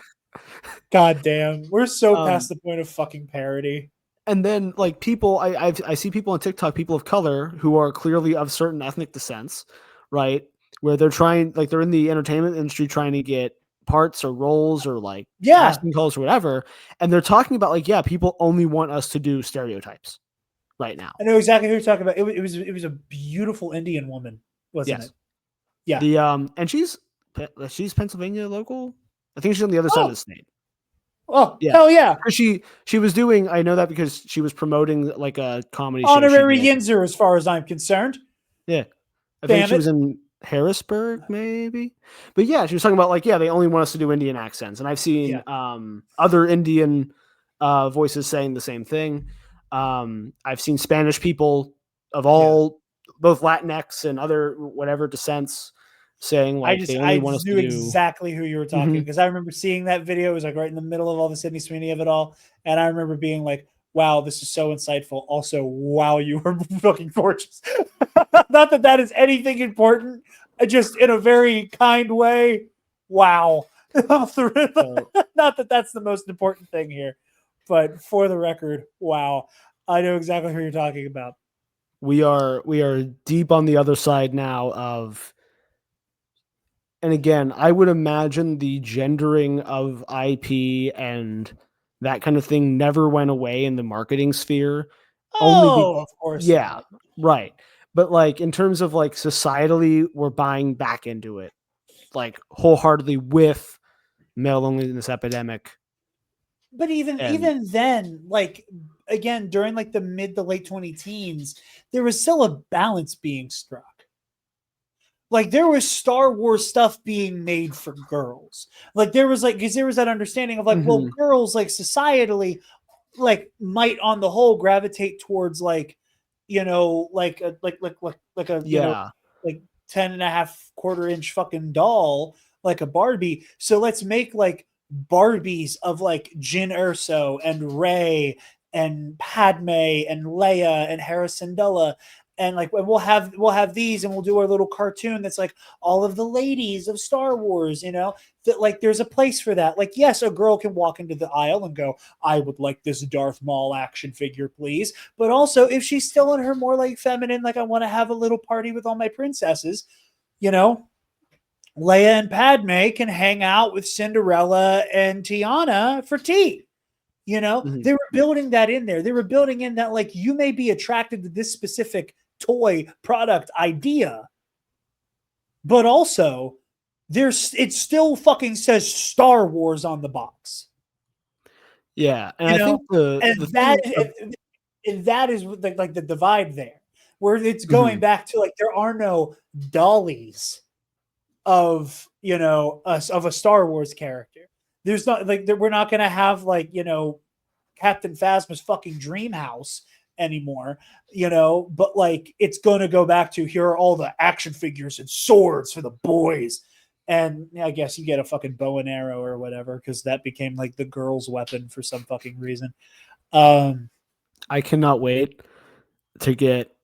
[SPEAKER 2] goddamn, we're so past the point of fucking parody.
[SPEAKER 3] And then like people, I see people on TikTok, people of color who are clearly of certain ethnic descents, right? Where they're trying, like they're in the entertainment industry trying to get parts or roles or like casting calls or whatever, and they're talking about like, yeah, people only want us to do stereotypes right now.
[SPEAKER 2] I know exactly who you're talking about. It was a beautiful Indian woman, wasn't it? Yeah.
[SPEAKER 3] The and she's Pennsylvania local. I think she's on the other side of the state.
[SPEAKER 2] Oh,
[SPEAKER 3] Yeah.
[SPEAKER 2] hell yeah.
[SPEAKER 3] She was doing, I know that because she was promoting like a comedy show.
[SPEAKER 2] Honorary Yinzer, as far as I'm concerned.
[SPEAKER 3] Yeah. I think she was in Harrisburg, maybe. But yeah, she was talking about like, yeah, they only want us to do Indian accents. And I've seen other Indian voices saying the same thing. I've seen Spanish people of all, both Latinx and other whatever descents, saying like they only want us to do.
[SPEAKER 2] Exactly who you were talking, because I remember seeing that video. It was like right in the middle of all the Sydney Sweeney of it all, and I remember being like, "Wow, this is so insightful." Also, wow, you were fucking gorgeous. Not that that is anything important, just in a very kind way. Wow. Not that that's the most important thing here, but for the record, wow, I know exactly who you're talking about.
[SPEAKER 3] We are deep on the other side now of. And again, I would imagine the gendering of IP and that kind of thing never went away in the marketing sphere.
[SPEAKER 2] Of course.
[SPEAKER 3] Yeah,
[SPEAKER 2] not.
[SPEAKER 3] right. But like in terms of like societally, we're buying back into it, like wholeheartedly with male loneliness epidemic.
[SPEAKER 2] But even then, like again, during like the mid to late 2010s, there was still a balance being struck. Like there was Star Wars stuff being made for girls. Like there was like, because there was that understanding of like, well, girls like societally, like might on the whole gravitate towards like, you know, like a you know, like 10.5 quarter-inch fucking doll, like a Barbie. So let's make like Barbies of like Jyn Erso and Rey and Padme and Leia and Hera Syndulla. And like we'll have these, and we'll do our little cartoon that's like all of the ladies of Star Wars, you know, that like there's a place for that. Like, yes, a girl can walk into the aisle and go, I would like this Darth Maul action figure, please. But also, if she's still in her more like feminine, like I want to have a little party with all my princesses, you know, Leia and Padme can hang out with Cinderella and Tiana for tea. You know, they were building that in there. They were building in that like you may be attracted to this specific toy product idea, but also it still fucking says Star Wars on the box.
[SPEAKER 3] Yeah, and I think that
[SPEAKER 2] is like the divide there, where it's going back to like there are no dollies of of a Star Wars character. There's not like we're not gonna have like Captain Phasma's fucking dream house anymore, but like it's gonna go back to here are all the action figures and swords for the boys. And I guess you get a fucking bow and arrow or whatever, because that became like the girl's weapon for some fucking reason.
[SPEAKER 3] I cannot wait to get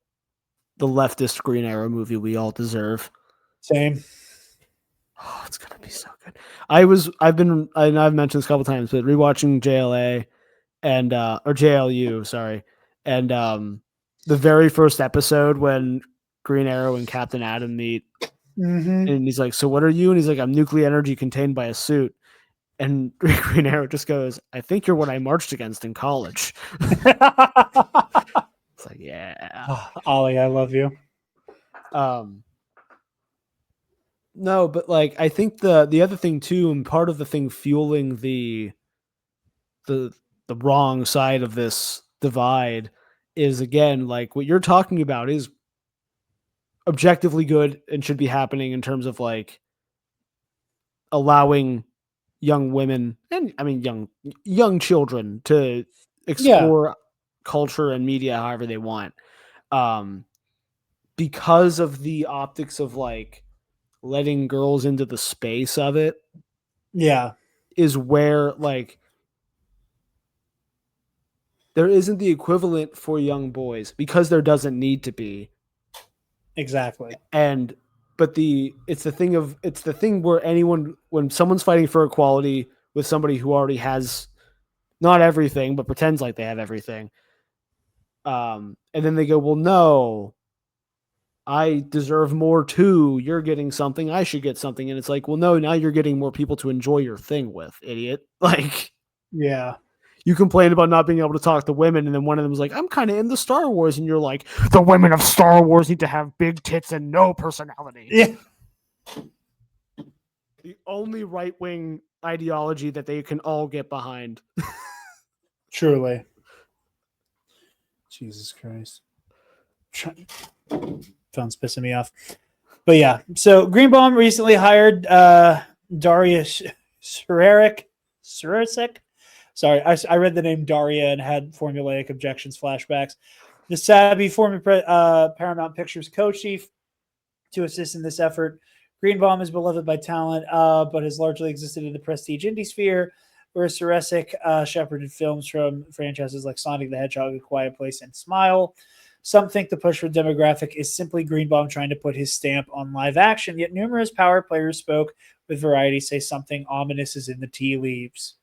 [SPEAKER 3] the leftist Green Arrow movie we all deserve.
[SPEAKER 2] Same.
[SPEAKER 3] Oh, it's gonna be so good. I've mentioned this a couple times, but rewatching JLA and or JLU, sorry, and the very first episode when Green Arrow and Captain Atom meet, and he's like, "So what are you?" And he's like, "I'm nuclear energy contained by a suit." And Green Arrow just goes, "I think you're what I marched against in college." It's like, yeah,
[SPEAKER 2] Ollie, I love you.
[SPEAKER 3] No, but like I think the other thing too, and part of the thing fueling the wrong side of this divide is, again, like what you're talking about is objectively good and should be happening in terms of like allowing young women and young children to explore culture and media however they want, because of the optics of like letting girls into the space of it is where like there isn't the equivalent for young boys, because there doesn't need to be.
[SPEAKER 2] Exactly.
[SPEAKER 3] But it's the thing where when someone's fighting for equality with somebody who already has not everything but pretends like they have everything, and then they go, well, no, I deserve more too. You're getting something, I should get something. And it's like, well, no, now you're getting more people to enjoy your thing with, idiot. Like,
[SPEAKER 2] yeah.
[SPEAKER 3] You complain about not being able to talk to women, and then one of them is like, I'm kind of into Star Wars. And you're like, the women of Star Wars need to have big tits and no personality.
[SPEAKER 2] Yeah.
[SPEAKER 3] The only right-wing ideology that they can all get behind.
[SPEAKER 2] Truly. Jesus Christ. Phone's pissing me off. But yeah, so Greenbaum recently hired Daria Saric. Sorry, I read the name Daria and had formulaic objections flashbacks. The savvy former Paramount Pictures co-chief to assist in this effort. Greenbaum is beloved by talent, but has largely existed in the prestige indie sphere, where Saresic shepherded films from franchises like Sonic the Hedgehog, A Quiet Place, and Smile. Some think the push for demographic is simply Greenbaum trying to put his stamp on live action, yet numerous power players spoke with Variety say something ominous is in the tea leaves.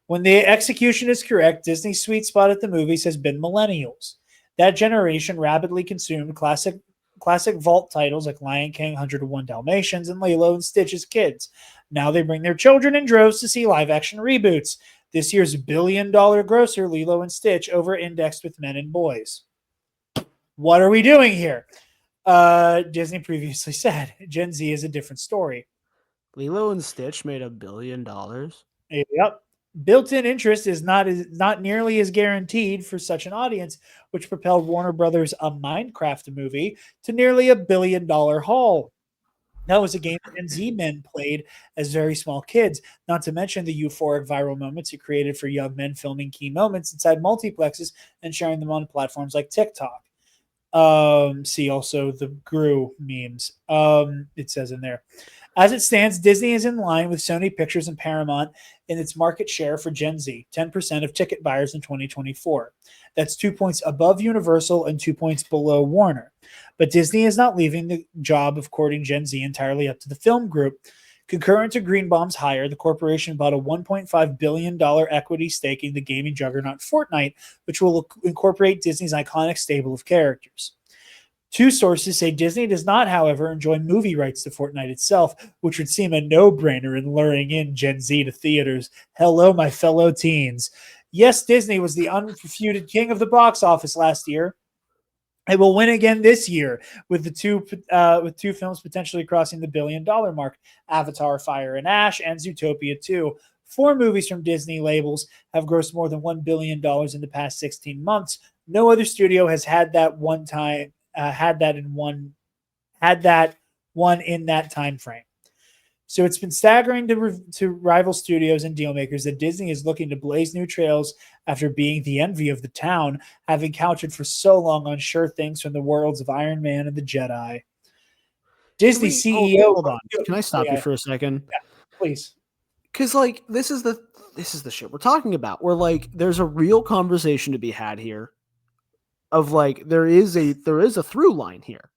[SPEAKER 2] When the execution is correct, Disney's sweet spot at the movies has been millennials. That generation rapidly consumed classic vault titles like Lion King, 101 Dalmatians, and Lilo and Stitch's kids. Now they bring their children in droves to see live-action reboots. This year's billion-dollar grosser, Lilo and Stitch, over-indexed with men and boys. What are we doing here? Disney previously said, Gen Z is a different story.
[SPEAKER 3] Lilo and Stitch made $1 billion?
[SPEAKER 2] Yep. Built-in interest is not nearly as guaranteed for such an audience, which propelled Warner Brothers' A Minecraft movie to nearly $1 billion haul. That was a game Gen Z men played as very small kids, not to mention the euphoric viral moments it created for young men filming key moments inside multiplexes and sharing them on platforms like TikTok. See also the Gru memes. It says in there. As it stands, Disney is in line with Sony Pictures and Paramount in its market share for Gen Z, 10% of ticket buyers in 2024. That's 2 points above Universal and 2 points below Warner. But Disney is not leaving the job of courting Gen Z entirely up to the film group. Concurrent to Greenbaum's hire, the corporation bought a $1.5 billion equity stake in the gaming juggernaut Fortnite, which will incorporate Disney's iconic stable of characters. Two sources say Disney does not, however, enjoy movie rights to Fortnite itself, which would seem a no-brainer in luring in Gen Z to theaters. Hello, my fellow teens. Yes, Disney was the unrefuted king of the box office last year. It will win again this year with two films potentially crossing the $1 billion mark: Avatar: Fire and Ash and Zootopia 2. 4 movies from Disney labels have grossed more than $1 billion in the past 16 months. No other studio has had that one in that time frame. So it's been staggering to rival studios and dealmakers that Disney is looking to blaze new trails after being the envy of the town, having counted for so long on sure things from the worlds of Iron Man and the Jedi. Disney CEO.
[SPEAKER 3] Hold on. Can I stop you for a second?
[SPEAKER 2] Yeah, please.
[SPEAKER 3] Because like this is the shit we're talking about. Where like there's a real conversation to be had here. Of like there is a through line here.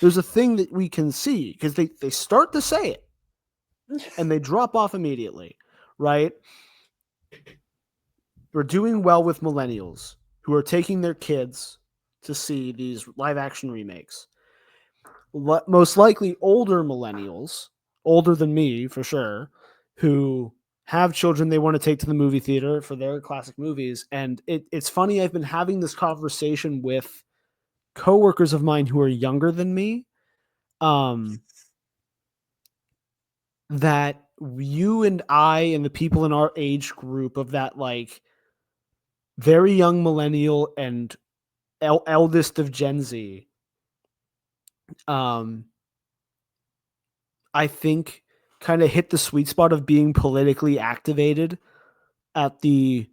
[SPEAKER 3] There's a thing that we can see because they start to say it and they drop off immediately, right? We're doing well with millennials who are taking their kids to see these live action remakes. Most likely older millennials, older than me for sure, who have children they want to take to the movie theater for their classic movies. And it's funny, I've been having this conversation with coworkers of mine who are younger than me, that you and I and the people in our age group of that like very young millennial and eldest of Gen Z, I think kind of hit the sweet spot of being politically activated at the,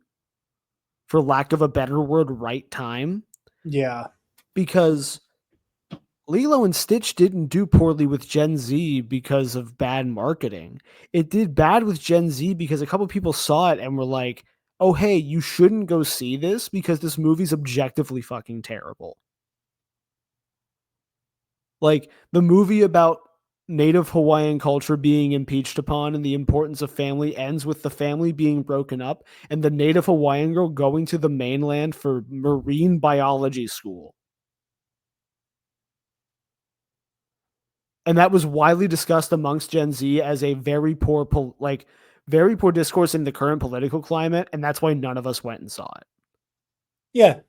[SPEAKER 3] for lack of a better word, right time.
[SPEAKER 2] Yeah.
[SPEAKER 3] Because Lilo and Stitch didn't do poorly with Gen Z because of bad marketing. It did bad with Gen Z because a couple people saw it and were like, oh, hey, you shouldn't go see this because this movie's objectively fucking terrible. Like the movie about Native Hawaiian culture being impeached upon and the importance of family ends with the family being broken up and the Native Hawaiian girl going to the mainland for marine biology school. And that was widely discussed amongst Gen Z as a very poor, very poor discourse in the current political climate. And that's why none of us went and saw it.
[SPEAKER 2] Yeah.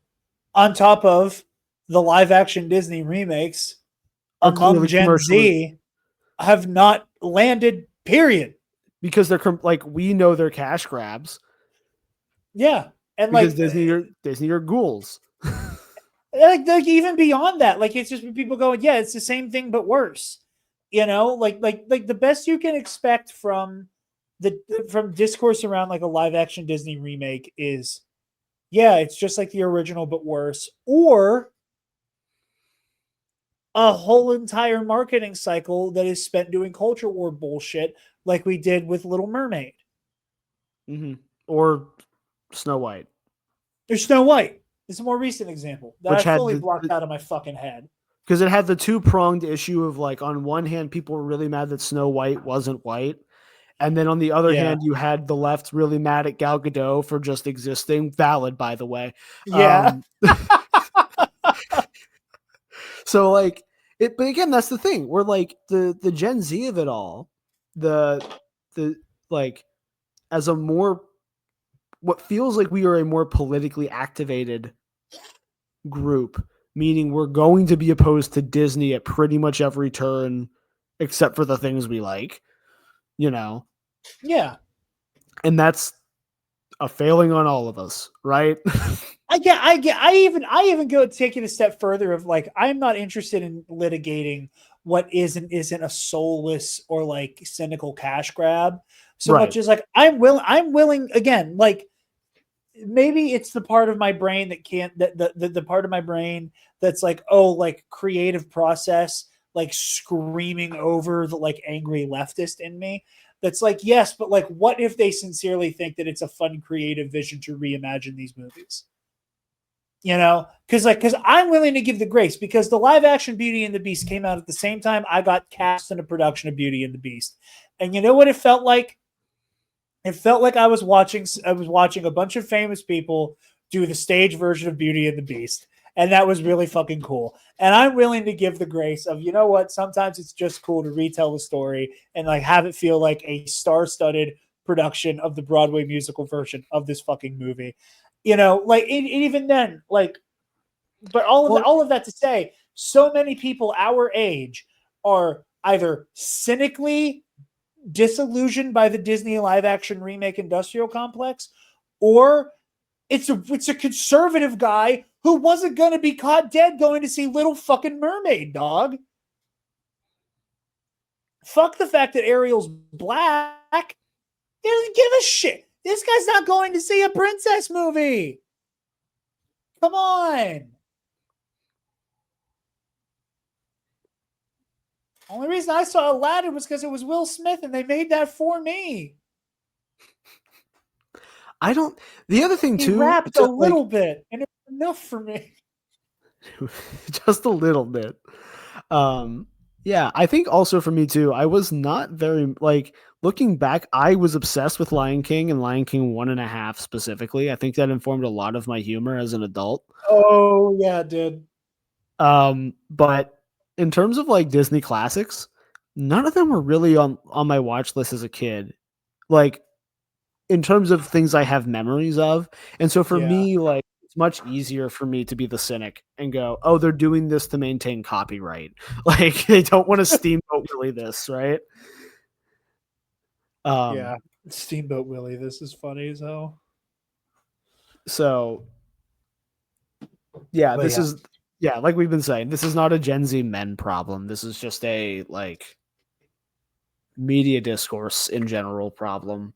[SPEAKER 2] On top of the live action Disney remakes among Gen Z have not landed, period.
[SPEAKER 3] Because they're like, we know they're cash grabs.
[SPEAKER 2] Yeah. And
[SPEAKER 3] because
[SPEAKER 2] like
[SPEAKER 3] Disney are ghouls.
[SPEAKER 2] like even beyond that, like it's just people going, yeah, it's the same thing but worse. You know, like the best you can expect from discourse around like a live action Disney remake is, yeah, it's just like the original but worse, or a whole entire marketing cycle that is spent doing culture war bullshit like we did with Little Mermaid.
[SPEAKER 3] Mm-hmm. Or Snow White.
[SPEAKER 2] There's Snow White. It's a more recent example that I fully blocked out of my fucking head.
[SPEAKER 3] Because it had the two-pronged issue of like, on one hand, people were really mad that Snow White wasn't white. And then on the other hand, you had the left really mad at Gal Gadot for just existing. Valid, by the way.
[SPEAKER 2] Yeah.
[SPEAKER 3] So like it, but again, that's the thing. We're like the Gen Z of it all, the like as a more, what feels like we are a more politically activated group, meaning we're going to be opposed to Disney at pretty much every turn, except for the things we like, you know?
[SPEAKER 2] Yeah.
[SPEAKER 3] And that's a failing on all of us, right?
[SPEAKER 2] I even go take it a step further of like, I'm not interested in litigating what is and isn't a soulless or like cynical cash grab so much as like, I'm willing again, like maybe it's the part of my brain that can't, the part of my brain that's like, oh, like creative process, like screaming over the like angry leftist in me. That's like, yes, but like, what if they sincerely think that it's a fun, creative vision to reimagine these movies? You know, because I'm willing to give the grace because the live action Beauty and the Beast came out at the same time I got cast in a production of Beauty and the Beast. And you know what it felt like? It felt like I was watching a bunch of famous people do the stage version of Beauty and the Beast. And that was really fucking cool. And I'm willing to give the grace of, you know what? Sometimes it's just cool to retell the story and like have it feel like a star-studded production of the Broadway musical version of this fucking movie. You know, like even then, like, but all of that to say, so many people our age are either cynically disillusioned by the Disney live action remake industrial complex, or it's a conservative guy who wasn't going to be caught dead going to see Little fucking Mermaid, dog. Fuck the fact that Ariel's black. He doesn't give a shit. This guy's not going to see a princess movie. Come on. Only reason I saw Aladdin was because it was Will Smith and they made that for me.
[SPEAKER 3] The other thing
[SPEAKER 2] He
[SPEAKER 3] too,
[SPEAKER 2] rapped a little bit and it was enough for me.
[SPEAKER 3] just a little bit. Yeah, I think also for me too, I was not very looking back, I was obsessed with Lion King and Lion King 1.5 specifically. I think that informed a lot of my humor as an adult.
[SPEAKER 2] Oh yeah, it did.
[SPEAKER 3] But in terms of like Disney classics, none of them were really on my watch list as a kid. Like in terms of things I have memories of. And so for me, like it's much easier for me to be the cynic and go, oh, they're doing this to maintain copyright. Like they don't want to Steamboat Willie this, right?
[SPEAKER 2] Yeah. Steamboat Willie, this is funny as hell.
[SPEAKER 3] So yeah,
[SPEAKER 2] But
[SPEAKER 3] this is like we've been saying, this is not a Gen Z men problem. This is just a like media discourse in general problem.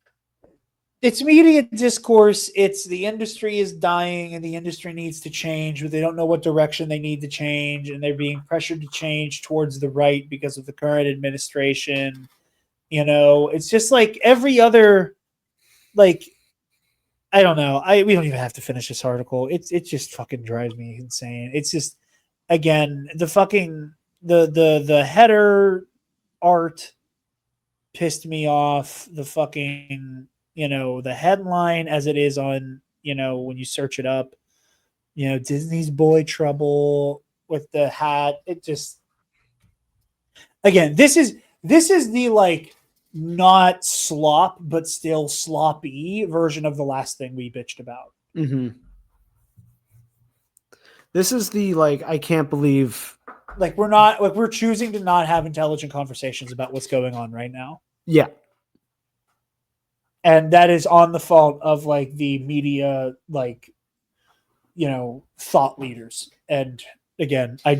[SPEAKER 2] It's media discourse. It's the industry is dying and the industry needs to change, but they don't know what direction they need to change, and they're being pressured to change towards the right because of the current administration. You know, it's just like every other, like, I don't know. We don't even have to finish this article. It just fucking drives me insane. It's just, again, the fucking the header art pissed me off. The fucking, you know, the headline as it is on, you know, when you search it up, you know, Disney's boy trouble with the hat. It just, again, this is the like not slop but still sloppy version of the last thing we bitched about.
[SPEAKER 3] Mm-hmm. This is the like I can't believe
[SPEAKER 2] like we're choosing to not have intelligent conversations about what's going on right now.
[SPEAKER 3] Yeah.
[SPEAKER 2] And that is on the fault of like the media, like, you know, thought leaders. And again, I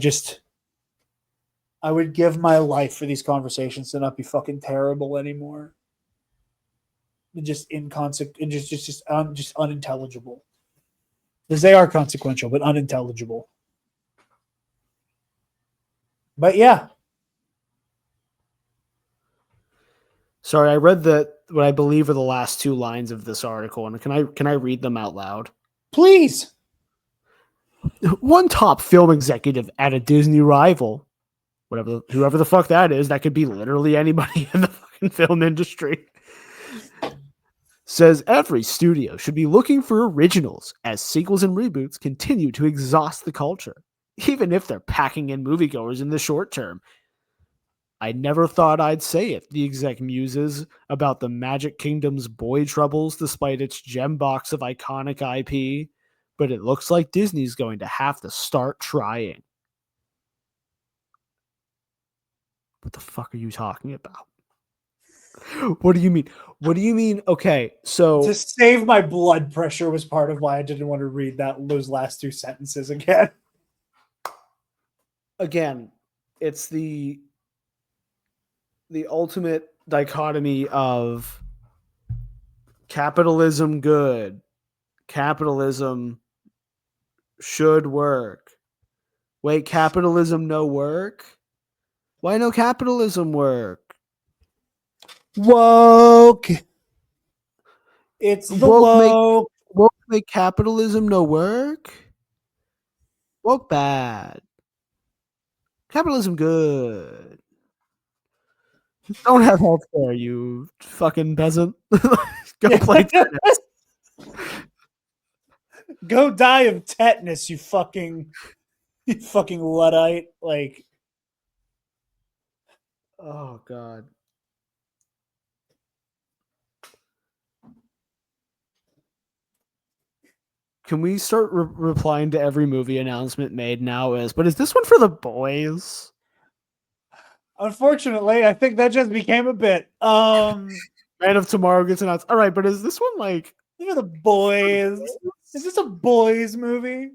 [SPEAKER 2] would give my life for these conversations to not be fucking terrible anymore. Just inconsequential, just unintelligible. Because they are consequential, but unintelligible. But yeah.
[SPEAKER 3] Sorry, I read what I believe are the last two lines of this article, and can I read them out loud?
[SPEAKER 2] Please.
[SPEAKER 3] One top film executive at a Disney rival, whoever the fuck that is, that could be literally anybody in the fucking film industry, says every studio should be looking for originals as sequels and reboots continue to exhaust the culture, even if they're packing in moviegoers in the short term. I never thought I'd say it, the exec muses about the Magic Kingdom's boy troubles despite its gem box of iconic IP, but it looks like Disney's going to have to start trying. What the fuck are you talking about? What do you mean? What do you mean? Okay, so
[SPEAKER 2] to save my blood pressure was part of why I didn't want to read those last two sentences again.
[SPEAKER 3] Again, it's the ultimate dichotomy of capitalism good, capitalism should work. Wait, capitalism no work? Why no capitalism work?
[SPEAKER 2] Woke. It's the woke.
[SPEAKER 3] Woke make capitalism no work? Woke bad. Capitalism good. Don't have health care, you fucking peasant. Go play tennis.
[SPEAKER 2] Go die of tetanus, you fucking Luddite. Like,
[SPEAKER 3] oh god. Can we start replying to every movie announcement made now but is this one for the boys?
[SPEAKER 2] Unfortunately, I think that just became a bit.
[SPEAKER 3] Man of Tomorrow gets announced. All right, but is this one like
[SPEAKER 2] for the boys? Is this a boys movie?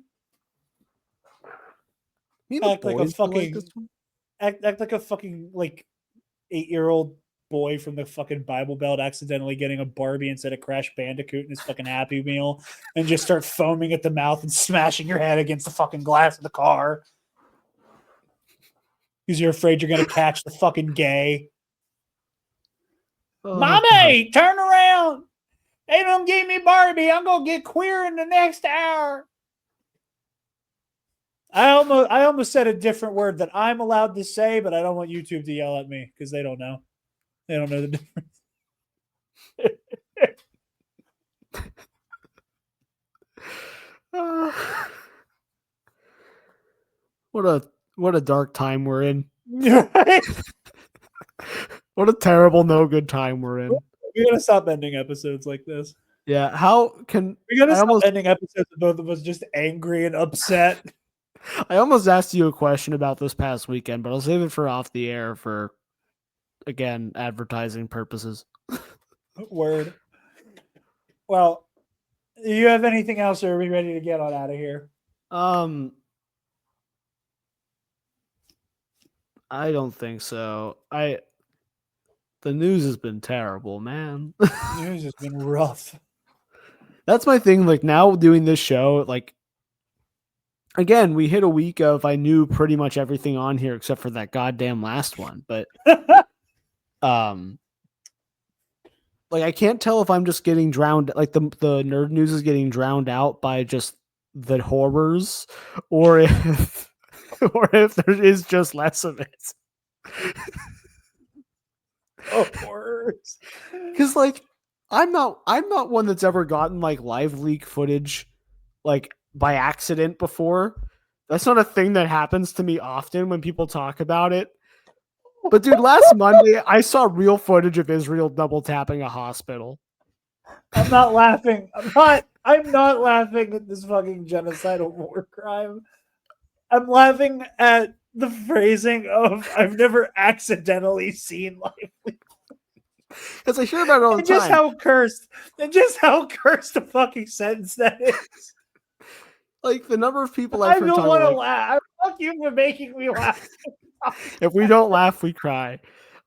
[SPEAKER 2] Act like a fucking like 8-year-old boy from the fucking Bible Belt accidentally getting a Barbie instead of Crash Bandicoot in his fucking Happy Meal and just start foaming at the mouth and smashing your head against the fucking glass of the car because you're afraid you're going to catch the fucking gay.
[SPEAKER 3] Oh,
[SPEAKER 2] Mommy, turn around. They don't give me Barbie. I'm going to get queer in the next hour. I almost said a different word that I'm allowed to say, but I don't want YouTube to yell at me because they don't know. They don't know the difference.
[SPEAKER 3] What a dark time we're in.
[SPEAKER 2] Right?
[SPEAKER 3] What a terrible, no good time we're in.
[SPEAKER 2] We gotta stop ending episodes like this.
[SPEAKER 3] Yeah, how can
[SPEAKER 2] We gotta
[SPEAKER 3] I
[SPEAKER 2] stop
[SPEAKER 3] almost
[SPEAKER 2] ending episodes with both of us just angry and upset.
[SPEAKER 3] I almost asked you a question about this past weekend, but I'll save it for off the air for again advertising purposes.
[SPEAKER 2] Word. Well, do you have anything else, or are we ready to get on out of here?
[SPEAKER 3] I don't think so. The news has been terrible, man.
[SPEAKER 2] News has been rough.
[SPEAKER 3] That's my thing. Like now doing this show, like again, we hit a week of I knew pretty much everything on here except for that goddamn last one. But like I can't tell if I'm just getting drowned. Like the nerd news is getting drowned out by just the horrors, or if there is just less of it.
[SPEAKER 2] Horrors.
[SPEAKER 3] Because like I'm not one that's ever gotten like live leak footage like by accident before. That's not a thing that happens to me often when people talk about it. But dude, last Monday I saw real footage of Israel double tapping a hospital.
[SPEAKER 2] I'm not laughing. I'm not laughing at this fucking genocidal war crime. I'm laughing at the phrasing of I've never accidentally seen life.
[SPEAKER 3] Because I hear about it all the
[SPEAKER 2] And
[SPEAKER 3] time.
[SPEAKER 2] just how cursed a fucking sentence that is.
[SPEAKER 3] Like the number of people
[SPEAKER 2] I
[SPEAKER 3] I've heard
[SPEAKER 2] don't
[SPEAKER 3] talk
[SPEAKER 2] want to
[SPEAKER 3] like,
[SPEAKER 2] laugh. Fuck you for making me laugh.
[SPEAKER 3] if we don't laugh, we cry.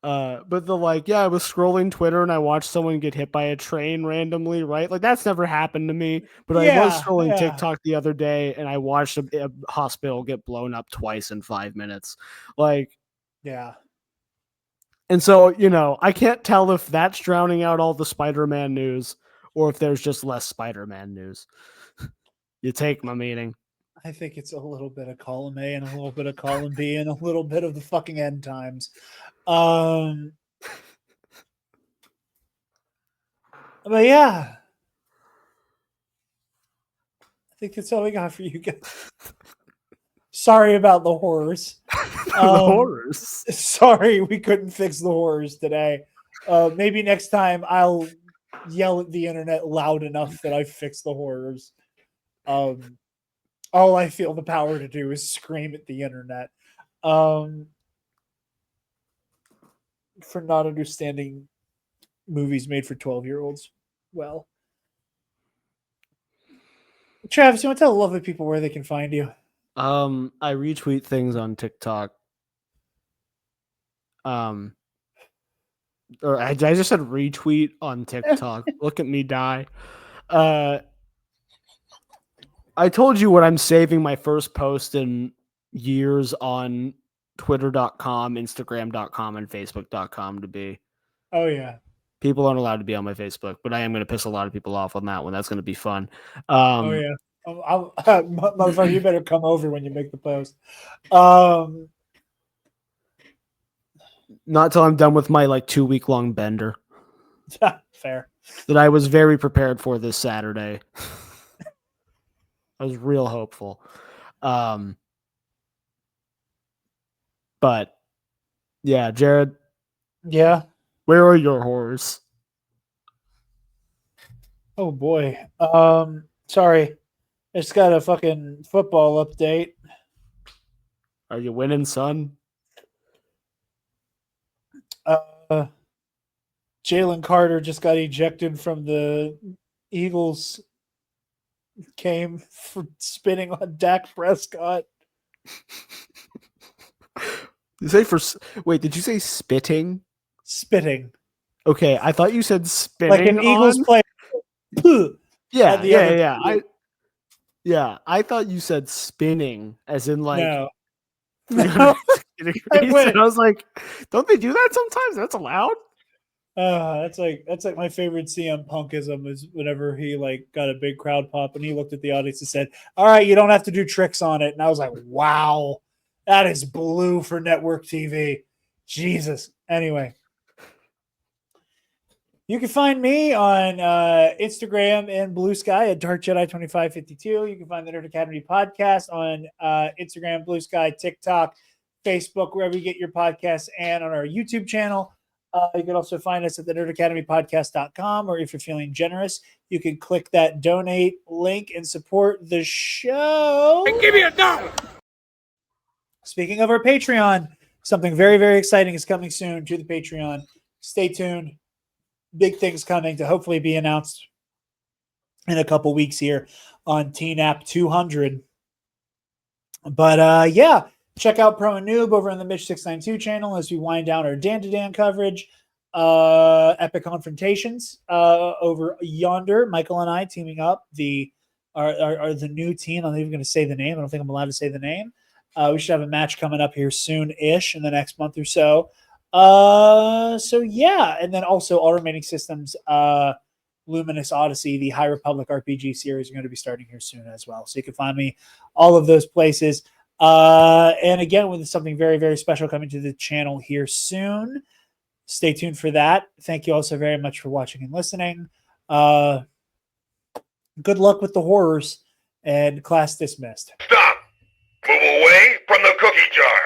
[SPEAKER 3] But the like, yeah, I was scrolling Twitter and I watched someone get hit by a train randomly, right? Like that's never happened to me. But I was scrolling TikTok the other day and I watched a hospital get blown up twice in 5 minutes. Like,
[SPEAKER 2] yeah.
[SPEAKER 3] And so, you know, I can't tell if that's drowning out all the Spider-Man news or if there's just less Spider-Man news. You take my meaning.
[SPEAKER 2] I think it's a little bit of column A and a little bit of column B and a little bit of the fucking end times. But yeah. I think that's all we got for you guys. Sorry about the horrors.
[SPEAKER 3] The horrors.
[SPEAKER 2] Sorry we couldn't fix the horrors today. Maybe next time I'll yell at the internet loud enough that I fix the horrors. All I feel the power to do is scream at the internet for not understanding movies made for 12-year-olds. Well, Travis, you want to tell the lovely people where they can find you?
[SPEAKER 3] I retweet things on TikTok. Or I just said retweet on TikTok. Look at me die. I told you what I'm saving my first post in years on Twitter.com, Instagram.com, and Facebook.com to be.
[SPEAKER 2] Oh, yeah.
[SPEAKER 3] People aren't allowed to be on my Facebook, but I am going to piss a lot of people off on that one. That's going to be fun.
[SPEAKER 2] Oh, yeah. Motherfucker, you better come over when you make the post.
[SPEAKER 3] Not till I'm done with my like 2-week-long bender.
[SPEAKER 2] Fair.
[SPEAKER 3] That I was very prepared for this Saturday. I was real hopeful. But yeah, Jarod.
[SPEAKER 2] Yeah.
[SPEAKER 3] Where are your horrors?
[SPEAKER 2] Oh boy. Sorry. I just got a fucking football update.
[SPEAKER 3] Are you winning, son?
[SPEAKER 2] Jalen Carter just got ejected from the Eagles game for spitting on Dak Prescott.
[SPEAKER 3] Did you say spitting?
[SPEAKER 2] spitting.
[SPEAKER 3] Okay, I thought you said spinning
[SPEAKER 2] Like an Eagles
[SPEAKER 3] on.
[SPEAKER 2] player.
[SPEAKER 3] Yeah,
[SPEAKER 2] at the other
[SPEAKER 3] yeah. I thought you said spinning, as in like
[SPEAKER 2] No.
[SPEAKER 3] 360 degrees.
[SPEAKER 2] went-
[SPEAKER 3] And I was like, don't they do that sometimes? That's allowed.
[SPEAKER 2] That's like my favorite CM Punkism is whenever he like got a big crowd pop and he looked at the audience and said, "All right, you don't have to do tricks on it." And I was like, "Wow, that is blue for network TV." Jesus. Anyway, you can find me on Instagram and Blue Sky at Dark Jedi 2552. You can find the Nerd Academy podcast on Instagram, Blue Sky, TikTok, Facebook, wherever you get your podcasts, and on our YouTube channel. You can also find us at the nerdacademypodcast.com, or if you're feeling generous, you can click that donate link and support the show.
[SPEAKER 5] And give me $1.
[SPEAKER 2] Speaking of our Patreon, something very, very exciting is coming soon to the Patreon. Stay tuned. Big things coming to hopefully be announced in a couple weeks here on TNAP 200. But yeah, check out Pro and Noob over on the Mitch 692 channel as we wind down our Dan to Dan coverage. Epic Confrontations over yonder. Michael and I teaming up are the new team. I'm not even going to say the name. I don't think I'm allowed to say the name. We should have a match coming up here soon-ish in the next month or so. So yeah, and then also all remaining systems, Luminous Odyssey, the High Republic RPG series, are going to be starting here soon as well. So you can find me all of those places. And again, with something very, very special coming to the channel here soon. Stay tuned for that. Thank you all so very much for watching and listening. Good luck with the horrors, and class dismissed.
[SPEAKER 6] Stop! Move away from the cookie jar.